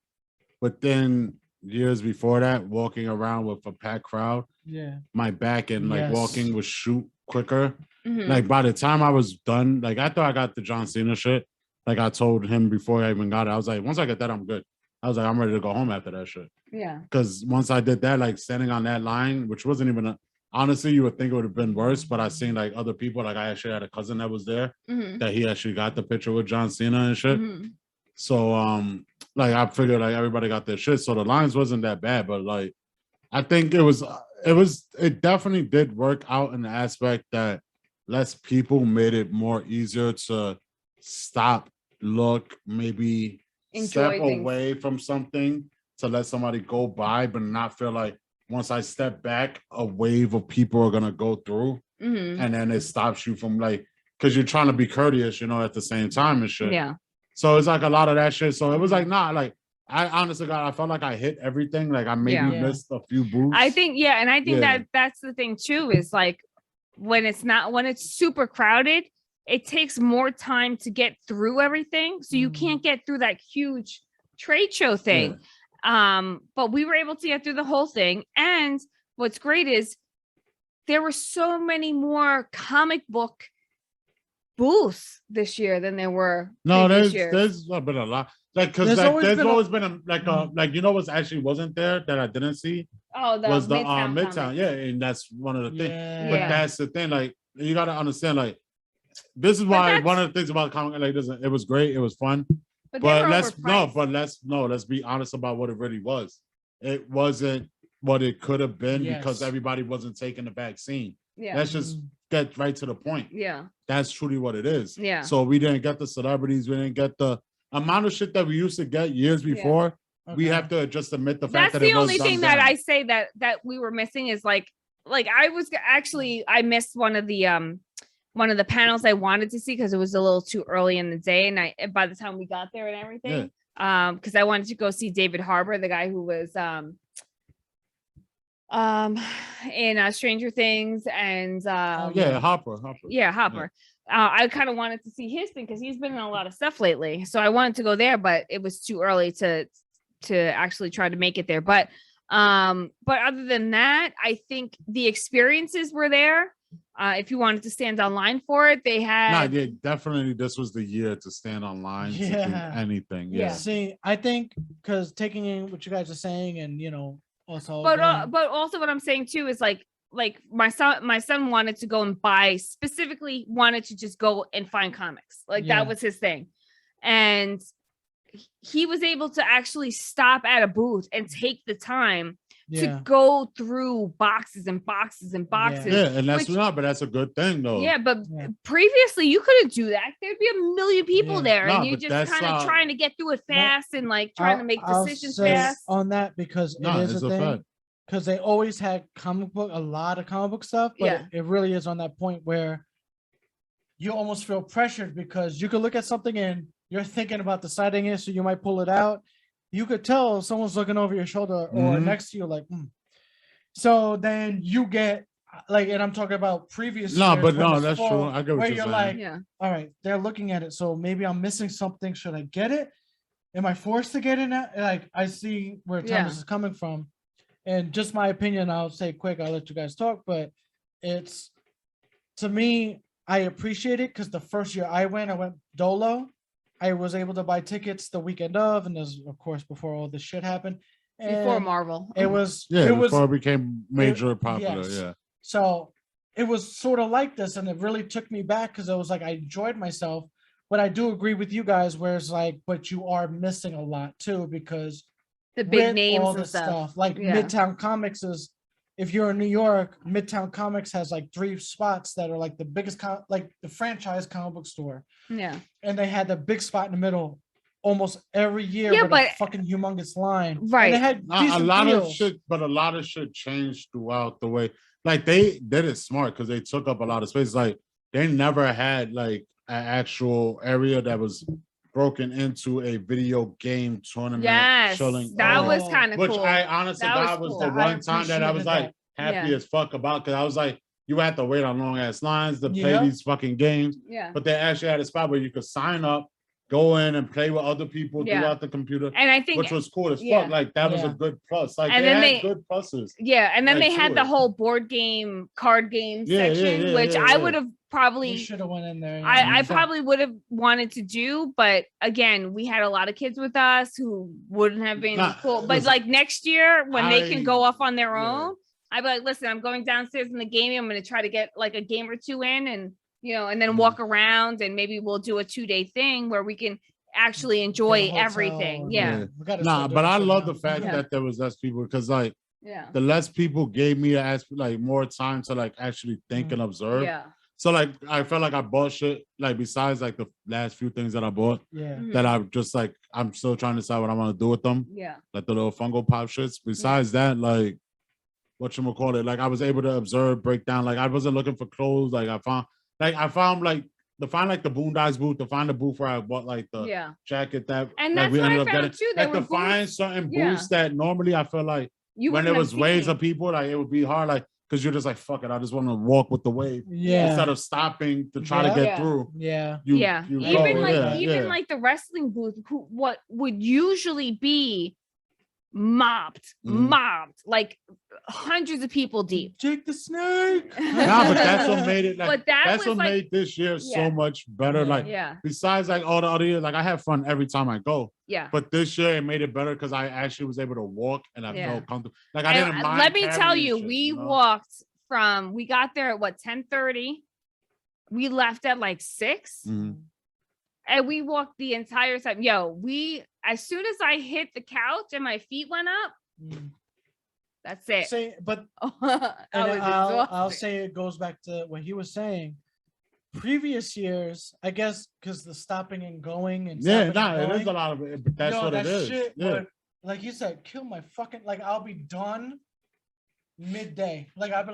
within years before that, walking around with a packed crowd, Yeah. my back and like Yes. walking would shoot quicker. Mhm. Like by the time I was done, like after I got the John Cena shit, like I told him before I even got it, I was like, once I get that, I'm good. I was like, I'm ready to go home after that shit. Yeah. Because once I did that, like standing on that line, which wasn't even honestly, you would think it would have been worse, but I seen like other people, like I actually had a cousin that was there Mhm. that he actually got the picture with John Cena and shit. Mhm. So like I figured like everybody got their shit. So the lines wasn't that bad, but like I think it definitely did work out in the aspect that less people made it more easier to stop, look, maybe Enjoy step things. away from something to let somebody go by, but not feel like once I step back, a wave of people are gonna go through, Mhm. and then it stops you from like because you're trying to be courteous, at the same time and shit. Yeah. So it's like a lot of that shit. So it was like, nah, like I honestly got, I felt like I hit everything. Like I maybe Yeah. missed a few booths. I think and I think Yeah. that's the thing too, is like when it's super crowded, it takes more time to get through everything. So you can't get through that huge trade show thing. But we were able to get through the whole thing. And what's great is there were so many more comic book booths this year than there were No, previous years. there's been a lot. Like because There's like, always there's been a- always been a like what's actually wasn't there that I didn't see Oh, the was the Midtown. Midtown. comic. Yeah, and that's one of the things. Yeah. But Yeah. that's the thing. Like you gotta understand. Like this is why that's- one of the things about comic like this, it was great. It was fun. But, they But were let's overpriced. let's be honest about what it really was. It wasn't what it could have been because Yes. everybody wasn't taking the vaccine. Yeah. Let's just get right to the point. Yeah. That's truly what it is. Yeah. So we didn't get the celebrities. We didn't get the amount of shit that we used to get years before. We Okay. have to just admit the fact That's that the it was only thing dumbed that down. I say that we were missing is like I was actually I missed one of the panels I wanted to see because it was a little too early in the day, and by the time we got there and everything, because I wanted to go see David Harbour, the guy who was in Stranger Things and Hopper. Hopper. I kind of wanted to see his thing because he's been in a lot of stuff lately, so I wanted to go there, but it was too early to actually try to make it there. But other than that, I think the experiences were there. If you wanted to stand online for it, they had. Yeah, definitely. This was the year to stand online to do anything. Yeah. See, I think because taking in what you guys are saying, and also. But also what I'm saying too is like my son wanted to go and specifically wanted to just go and find comics. Like that was his thing, and he was able to actually stop at a booth and take the time to go through boxes and boxes and boxes. Yeah, and that's but that's a good thing though. Yeah, but previously you couldn't do that. There'd be a million people there, and you but just kind of trying to get through it fast and like trying to make decisions I'll say fast. on that because it is a thing. Because they always had a lot of comic book stuff, but it really is on that point where you almost feel pressured because you could look at something and you're thinking about deciding it, so you might pull it out. You could tell someone's looking over your shoulder or next to you, like, So then you get like, and I'm talking about previous. That's true. I get what you're saying. Like, all right, they're looking at it, so maybe I'm missing something. Should I get it? Am I forced to get it now? Like, I see where Thomas is coming from. And just my opinion, I'll say quick, I'll let you guys talk, but it's, to me, I appreciate it because the first year I went Dolo. I was able to buy tickets the weekend of, and this, of course, before all this shit happened. And before Marvel. It was, before it became major popular, yes. So it was sort of like this, and it really took me back because it was like I enjoyed myself, but I do agree with you guys where it's like, but you are missing a lot too because the big names all and the stuff. Like Midtown Comics is, if you're in New York, Midtown Comics has like 3 spots that are like the biggest, like the franchise comic book store. Yeah. And they had the big spot in the middle almost every year. Yeah, with but a fucking humongous line. Right. And they had a lot deals. of shit, but a lot of shit changed throughout the way. Like they did it smart because they took up a lot of space. Like they never had like an actual area that was broken into a video game tournament. Yes, chilling. that Oh. was kind of Which cool. I honestly, That was that was cool. the I one time that I was like appreciated happy Yeah. as fuck about, because I was like, you had to wait on long ass lines to play Yeah. these fucking games, Yeah. but they actually had a spot where you could sign up, go in and play with other people Yeah. throughout the computer, And I think which was cool as yeah. fuck. Like that was a Yeah. good plus. Like And they then had they- good pluses. yeah, and then Like, they had to the it. whole board game, card game Yeah, yeah, section, yeah, which yeah, I yeah. would have We probably should have went in there. I Mhm. probably would have wanted to do, but again, we had a lot of kids with us who wouldn't have been Nah, cool. But listen, like next year, when they can go off on their yeah. own, I'd be like, listen, I'm going downstairs in the gaming. I'm going to try to get like a game or two in, and and then Mhm. walk around, and maybe we'll do a 2-day thing where we can actually enjoy everything. Yeah, We gotta Nah, start but doing I shit love now. the fact Yeah. that there was less people, because like yeah, the less people gave me like more time to like actually think and observe. yeah. So like I felt like I bought shit, like besides like the last few things that I bought, Yeah. Mhm. that I'm just like I'm still trying to decide what I want to do with them, Yeah. like the little Funko Pop shits. Besides that, like whatchamacallit, like I was able to observe, break down. Like I wasn't looking for clothes. Like I found like to find like the Boondocks booth, to find the booth where I bought like the Yeah. jacket that And like that's we what I ended up found getting. too. There Like were to find booths certain yeah. booths that normally I feel like you when wouldn't there have was waves seen. of people, like it would be hard, like because you're just like fuck it, I just want to walk with the wave Yeah. instead of stopping to try Yeah. to get Yeah. through. Yeah. You, yeah, you I go, even like yeah, even yeah. like the wrestling booth, what would usually be mobbed, Mhm. like hundreds of people deep. Jake the Snake. Nah, but that's what made it. Like, But that that's was what like, made this year Yeah. so much better. Yeah. Like yeah, besides like all the other years, like I have fun every time I go. yeah. But this year it made it better because I actually was able to walk and I Yeah. felt comfortable. Like I And, didn't mind. let me tell carrying you, shit, we know? walked from we got there at what 10:30. We left at like 6. Mhm. And we walked the entire time. As soon as I hit the couch and my feet went up, that's it. Say, but I and was I'll exhausted. say it goes back to what he was saying. Previous years, I guess, because the stopping and going and Yeah, stopping nah, and it going, is a lot of it, but that's yo, what that it is. shit Yeah. would, like you said, kill my fucking like. I'll be done midday. Like I'd be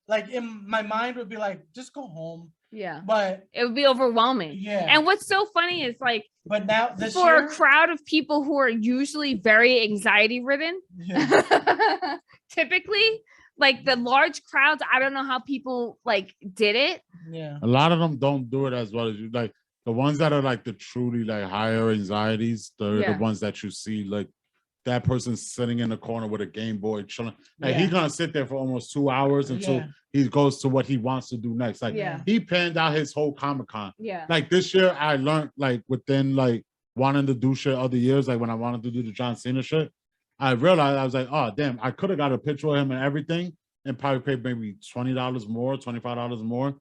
like in my mind would be like, just go home. Yeah. But It would be overwhelming. yeah, And what's so funny is like but now this for year, a crowd of people who are usually very anxiety ridden, yeah, typically, like the large crowds, I don't know how people like did it. yeah, A lot of them don't do it as well as you like. The ones that are like the truly like higher anxieties, they're Yeah. the ones that you see like that person sitting in the corner with a Game Boy chilling. Like Yeah. he's gonna sit there for almost 2 hours until Yeah. he goes to what he wants to do next. Like Yeah. he planned out his whole Comic-Con. Yeah. Like this year, I learned like within like wanting to do shit other years, like when I wanted to do the John Cena shit, I realized I was like, oh damn, I could have got a picture of him and everything and probably paid maybe $20 more, $25 more.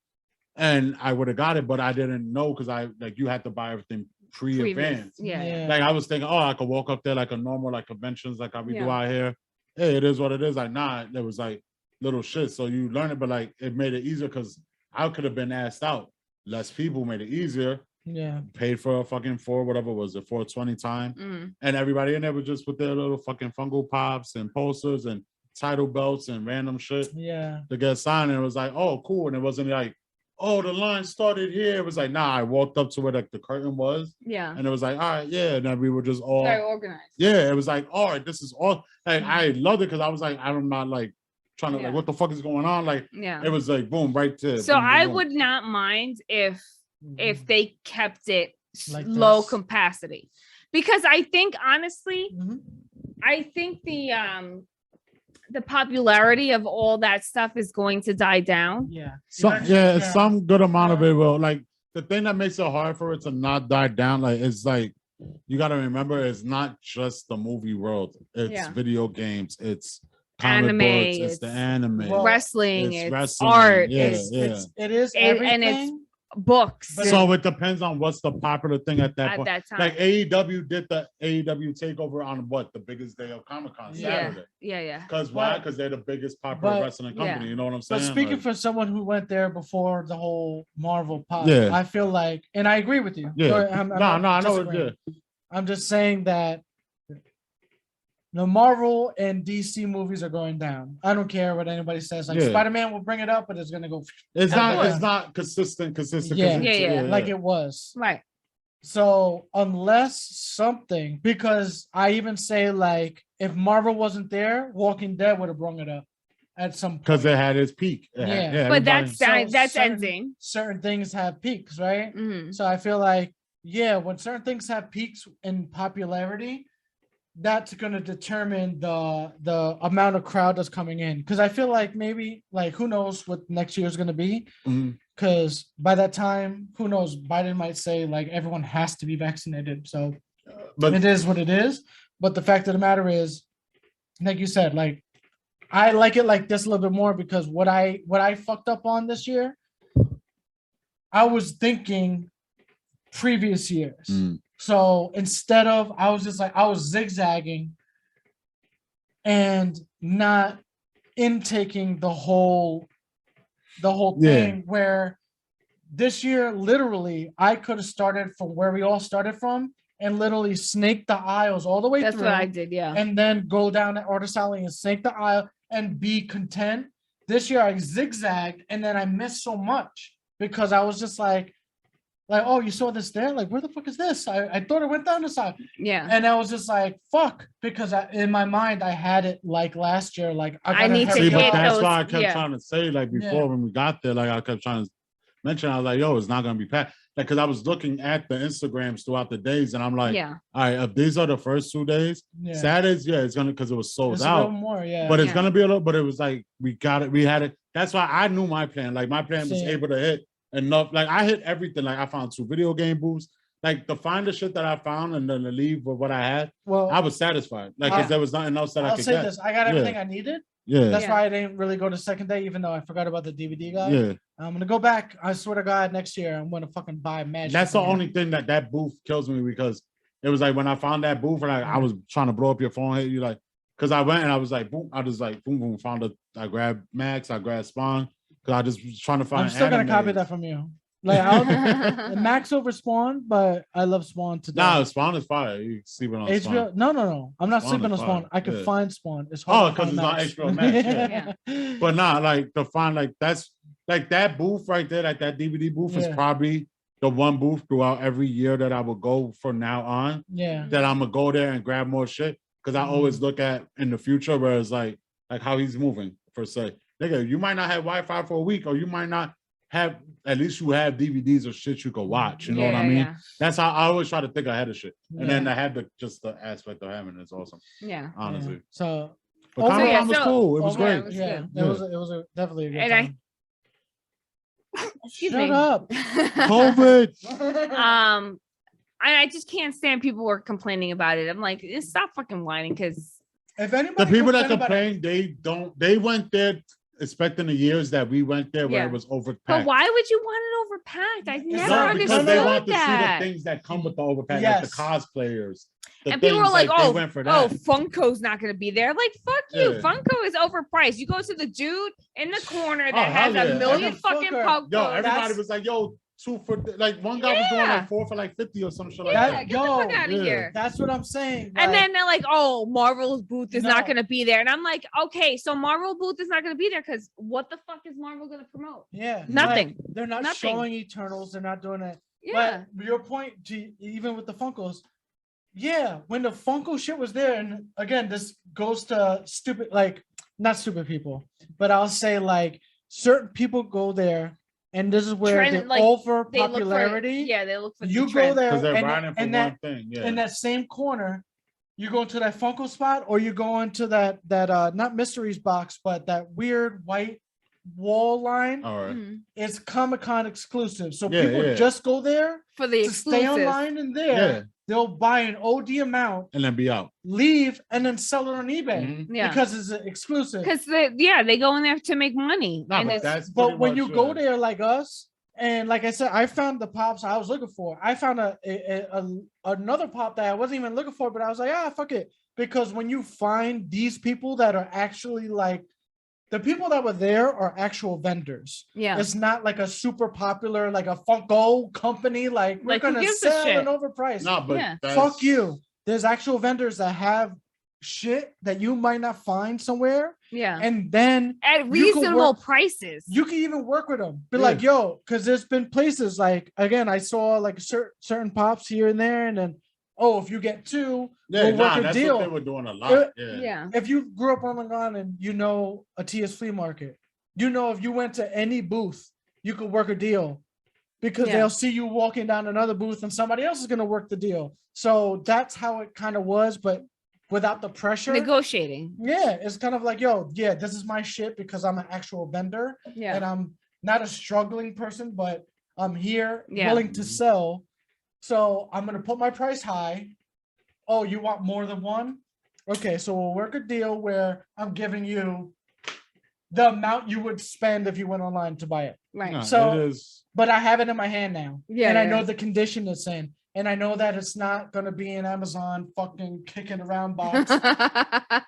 And I would have got it, but I didn't know because I like you had to buy everything Previous. pre-advance. Yeah. Like I was thinking, oh, I could walk up there like a normal like conventions like how we do Yeah. out here. Hey, it is what it is. Like, nah, there was like little shit. So you learn it, but like it made it easier because I could have been asked out. Less people made it easier. yeah. Paid for a fucking whatever was it, 420 time. Mm. And everybody in there was just with their little fucking Funko Pops and posters and title belts and random shit Yeah. to get signed. And it was like, oh, cool. And it wasn't like, oh, the line started here. It was like, nah, I walked up to where like the curtain was. Yeah. And it was like, all right, yeah. And then we were just all, Very organized. yeah, it was like, all right, this is all. Like, I loved it because I was like, I'm not like trying to, Yeah. like, what the fuck is going on? Like, Yeah. it was like, boom, right there. So boom, boom, I boom. would not mind if they kept it Like low this. capacity, because I think honestly, Mhm. I think the popularity of all that stuff is going to die down. Yeah. Some good amount of it will. Like, the thing that makes it hard for it to not die down, like, it's like, you got to remember, it's not just the movie world. It's Yeah. video games. It's comic Anime, books. It's the it's anime. Well, Wrestling, it's it's wrestling, art, yeah. it's It is And- everything. and it's books But So it depends on what's the popular thing at that at point. that time. Like AEW did the AEW takeover on what, the biggest day of Comic-Con, Yeah. Saturday. yeah. Because why? But- Because they're the biggest popular but- wrestling company. Yeah. You know what I'm saying? But speaking Like, for someone who went there before the whole Marvel pop, Yeah. I feel like, and I agree with you. yeah, Go ahead, I'm no, not I know. disagreeing. Yeah. I'm just saying that the Marvel and DC movies are going down. I don't care what anybody says. Like Yeah. Spider-Man will bring it up, but it's gonna go It's Of not. course. It's not consistent. Yeah. Yeah. like it was. Right. So unless something, because I even say like if Marvel wasn't there, Walking Dead would have brung it up at some point. Because it had its peak. It had- Yeah. But everybody- that's certain- ending. certain things have peaks, right? Mhm. So I feel like, yeah, when certain things have peaks in popularity, that's gonna determine the amount of crowd that's coming in. Because I feel like maybe like who knows what next year is gonna be. Mhm. Because by that time, who knows? Biden might say like everyone has to be vaccinated. So But it is what it is. But the fact of the matter is, like you said, like I like it like this a little bit more because what I fucked up on this year, I was thinking previous years. Mm. So instead of I was just like I was zigzagging and not intaking the whole Yeah. thing where this year literally I could have started from where we all started from and literally snake the aisles all the way That's through what I did. Yeah. and then go down at Order Sally and snake the aisle and be content. This year I zigzagged and then I missed so much because I was just like, oh, you saw this there? Like, where the fuck is this? I thought it went down the side. Yeah. And I was just like, fuck, because in my mind I had it like last year. Like I gotta need to hurry See, but hit up. that's those- why I kept yeah. trying to say, like before Yeah. when we got there, like I kept trying to mention, I was like, yo, it's not gonna be packed. Like, cause I was looking at the Instagrams throughout the days, and I'm like, Yeah. all right, if these are the first 2 days, Yeah. Saturdays, yeah, it's gonna because it was sold It's a little out. more, yeah. But it's Yeah. gonna be a little, but it was like we got it, we had it. That's why I knew my plan. Like my plan was Same. able to hit enough. Like I hit everything. Like I found 2 video game booths. Like to find the shit that I found and then to leave with what I had, well, I was satisfied. Like because there was nothing else that I I'll could say get. this: I got Yeah. everything I needed. Yeah, That's Yeah. why I didn't really go to second day, even though I forgot about the DVD guy. yeah. I'm gonna go back. I swear to God, next year I'm gonna fucking buy Magic. That's the again. only thing that booth kills me because it was like when I found that booth and I was trying to blow up your phone, hit you like, because I went and I was like, boom, I just like boom, boom, found it. I grabbed Max, I grabbed Spawn, because I just was trying to find. I'm still gonna copy animes. that from you. Like I'll Max over Spawn, but I love Spawn to Nah, death. Spawn is fire. You see what on HBO. Spawn. No. I'm not Spawn sleeping is on Spawn. fire. I can Yeah. find Spawn. It's Oh, hard to 'cause find it's on HBO Max, yeah. But nah, like to find like that's like that booth right there, like that DVD booth is Yeah. probably the one booth throughout every year that I will go from now on. Yeah. That I'm gonna go there and grab more shit because I always look at in the future where it's like how he's moving per se. Nigga, you might not have Wi-Fi for a week, or you might not have. At least you have DVDs or shit you can watch. You know what I mean? That's how I always try to think ahead of shit. And then I had the aspect of having it is awesome, Yeah. honestly. Yeah. So But Oh, Comic-Con yeah, was so- cool. It was yeah, great. it was yeah, good. it was a definitely a good And I- time. Excuse Shut me. up. COVID. I just can't stand people who are complaining about it. I'm like, stop fucking whining because If anybody The people that complain about it- complain, they went there expecting the years that we went there where Yeah. it was overpacked. but why would you want it overpacked? I never No, because they understood want to that. see the things that come with the overpack, Yes. like the cosplayers. The And people were things, like, they "Oh, went for oh, that. Funko's not going to be there." Like, fuck you. Yeah. Funko is overpriced. You go to the dude in the corner that Oh, has hell a yeah. million Every fucking fucker- Funkos. Yo, everybody that's- was like, yo, 2 for like one guy was going Yeah. like 4 for like 50 or some shit like yeah, that. get the fuck Yo, out of yeah. here. That's what I'm saying. And like, then they're like, "Oh, Marvel's booth is not No. going to be there," and I'm like, "Okay, so Marvel booth is not going to be there because what the fuck is Marvel going to promote?" yeah, Nothing. like, they're not Nothing. showing Eternals. They're not doing it. Yeah, But your point, even with the Funkos, yeah, when the Funko shit was there, and again, this goes to stupid, like not stupid people, but I'll say like certain people go there, and this is where Trend, the like, over they look for popularity. yeah, they look for You the go trend. there Because they're and, riding for and one that thing. Yeah. in that same corner, you go into that Funko spot, or you go into that not mysteries box, but that weird white wall line. All right. Mhm. It's Comic-Con exclusive, so Yeah, people yeah. just go there For the to stay exclusives. online in there. Yeah. They'll buy an OD amount, And then be out. leave, and then sell it on eBay Mhm. Yeah, because it's an exclusive. because they go in there to make money. No, and but it's, that's But pretty when much you go it. there like us, and like I said, I found the pops I was looking for. I found another pop that I wasn't even looking for, but I was like, fuck it. Because when you find these people that are actually like, the people that were there are actual vendors. yeah, It's not like a super popular, like a Funko company. Like we're Like, who gonna gives a sell shit? an overpriced. No, but Yeah. that's, Fuck you. There's actual vendors that have shit that you might not find somewhere, Yeah. And then At you could reasonable work- prices. you can even work with them. Be Yeah. like, yo, because there's been places like, again, I saw like certain pops here and there, and then, oh, if you get two, Yeah, we'll work a that's deal. what they were doing a lot. Yeah. Yeah. If you grew up on Long Island and you know a TS flea market, you know if you went to any booth, you could work a deal because Yeah. they'll see you walking down another booth and somebody else is going to work the deal. So that's how it kind of was, but without the pressure. Negotiating. Yeah, it's kind of like, yo, yeah, this is my shit because I'm an actual vendor Yeah. and I'm not a struggling person, but I'm here Yeah. willing to sell. So I'm going to put my price high. Oh, you want more than one? Okay, so we'll work a deal where I'm giving you the amount you would spend if you went online to buy it. Right. No, So- it is. But I have it in my hand now. Yeah, And I yeah. know the condition it's in. And I know that it's not going to be an Amazon fucking kicking around box.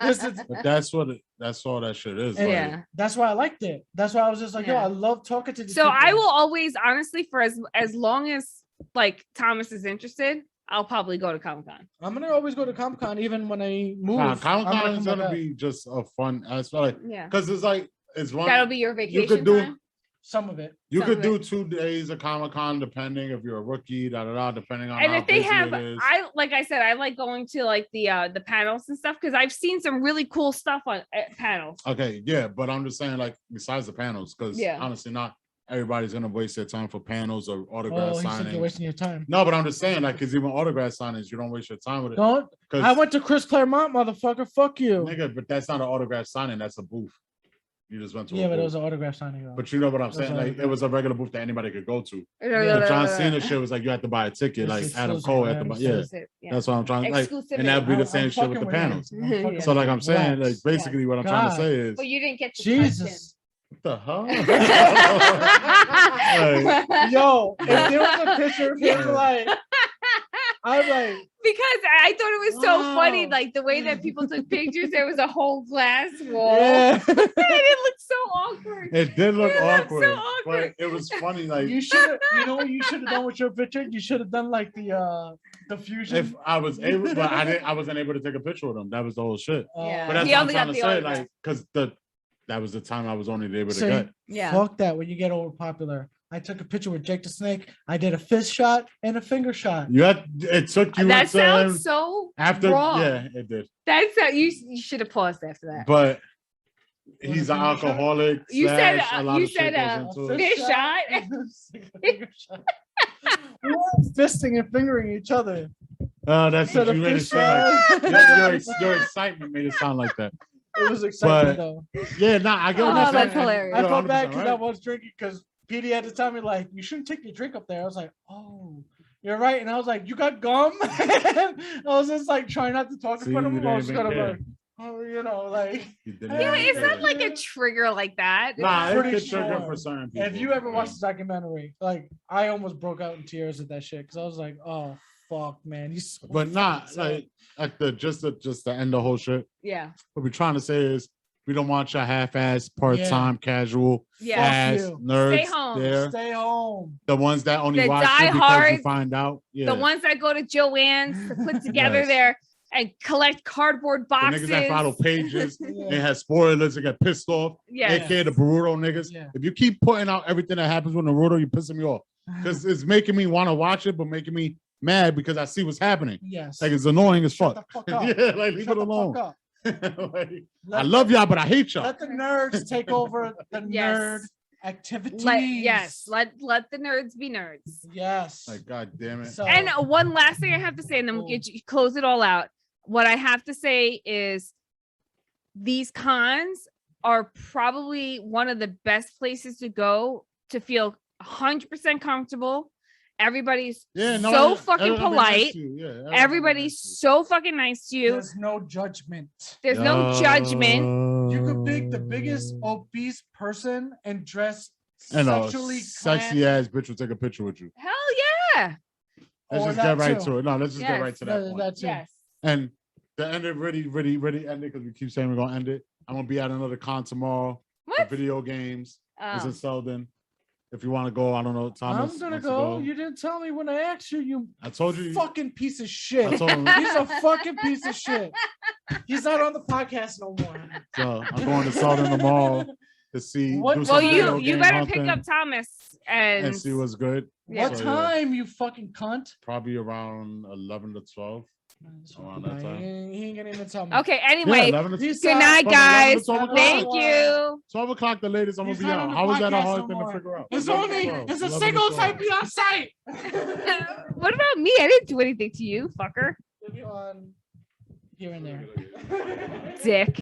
This is, But that's all that shit is. And- like, Yeah. that's why I liked it. That's why I was just like, yo, Yeah. I love talking to these So I people. will always, honestly, for as long as like Thomas is interested, I'll probably go to Comic Con. I'm gonna always go to Comic Con even when I move. Nah, Comic I'm Con is come gonna back. be just a fun aspect, Yeah. because it's like it's one. That'll be your vacation do- time. Some of it. You some could of do 2 days of Comic Con depending if you're a rookie, depending on And how if they busy have, it is. like I said, I like going to like the panels and stuff because I've seen some really cool stuff on panels. Okay, yeah, but I'm just saying, like, besides the panels, because Yeah. honestly, not everybody's gonna waste their time for panels or autograph Oh, he said you're signings. wasting your time. No, but I'm just saying, like, because even autograph signings, you don't waste your time with it. Don't. 'Cause, I went to Chris Claremont, motherfucker. Fuck you. nigga, but that's not an autograph signing. That's a booth. You just went to. Yeah, a but it booth. was an autograph signing. Though. But you know what I'm That's saying? all Like, right. it was a regular booth that anybody could go to. Yeah. The John Cena shit was like you had to buy a ticket, It's like Adam exclusive, Cole had man. to buy. It's Yeah, Exclusive, yeah. that's what I'm trying. Like, and that'd be I'm- the same I'm shit with fucking the you. panels. I'm fucking Yeah. with So, like you. I'm saying, like Relax. basically what I'm trying to God. say is, But you didn't get to Jesus. what the hell? touch Yo, if there was a picture of him, Yeah. like, I'm like, because I thought it was so funny, Wow. like the way that people took pictures. There was a whole glass wall, yeah. and it looked so awkward. It did look It looked so awkward, awkward. but it was funny. Like, You should, you know what you should have done with your picture? You should have done like the fusion. if I was able, but I wasn't able to take a picture with them. That was the whole shit. Yeah. But that's He what I'm only trying got to the say, autograph. like, because that was the time I was only able to So get. Yeah. Fuck that. When you get over popular, I took a picture with Jake the Snake. I did a fist shot and a finger shot. It took you That into, sounds so after. wrong. Yeah, it did. That's how you should have paused after that. But Was he's it an finger shot? alcoholic. You said, slash a lot you of shit said, goes into it. fish shot. Finger shot. We're all fisting and fingering each other. That's So what the you made it fish sound shot. like. Your excitement made it sound like that. It was exciting But- though. Yeah, nah, I get what Oh, you're saying. that's hilarious. I You're felt bad 100% because I right. was drinking because PD had to tell me like you shouldn't take your drink up there. I was like, oh, you're right. And I was like, you got gum? I was just like trying not to talk in See, front of you him. I was didn't kind of even like, oh, you know, like You didn't Yeah, even It's care. not like a trigger like that. Nah, pretty it could trigger sure. for certain people. if you ever watched the documentary, like I almost broke out in tears at that shit because I was like, oh fuck, man, he's so But not fucking sad. like just to end the whole shit. Yeah. What we're trying to say is we don't want your half-ass, part-time, casual Yeah. ass you. nerds Stay home. there. Stay home. The ones that only The watch it because you diehards, find out. Yeah. The ones that go to Joanne's to put together Yes. their and collect cardboard The boxes. niggas that follow pages, Yeah. they have spoilers and get pissed off. Yeah. AKA the Naruto niggas. Yeah. If you keep putting out everything that happens with Naruto, you're pissing me off. Because it's making me want to watch it, but making me mad because I see what's happening. Yes. Like it's annoying as Shut fuck. the fuck up. Yeah, like leave Shut it the alone. fuck up. Like, Let I love y'all, but I hate y'all. Let the nerds take over the Yes. nerd activities. Let the nerds be nerds. Yes. Like, god damn it. So- And one last thing I have to say, and then we'll Cool. close it all out. What I have to say is these cons are probably one of the best places to go to feel 100% comfortable. Everybody's so fucking everybody polite. nice to you. Yeah, Everybody's so fucking nice to you. There's no judgment. There's no judgment. You could pick the biggest obese person and dress and a sexually sexy ass bitch will take a picture with you. Hell yeah. Let's Or just that get right too. to it. No, let's just get Yes. right to that point. That too. Yes. And the end it really end it because we keep saying we're gonna end it. I'm gonna be at another con tomorrow. for What? Video games. It's Oh. in Selden. If you want to go, I don't know. Thomas I'm gonna wants to go. You didn't tell me when I asked you. You I told you. fucking piece of shit. I told him. He's a fucking piece of shit. He's not on the podcast no more. So I'm going to Southern tomorrow to see. What- do Well, some Well, video you game better pick hunting up Thomas and and see what's good. Yeah. What So, time, you fucking cunt? Probably around 11 to around that time. He ain't gonna even tell me. Okay, Yeah, anyway, 11 to Peace good out. night, From 11 to guys. 12 o'clock. Thank you. 12 o'clock, the latest I'm going He's to be not on out. the How is that a podcast hard no thing more. to figure out? It's 11 to only 12. it's a 11 to single 12. type be on site. What about me? I didn't do anything to you, fucker. On here and there. Dick.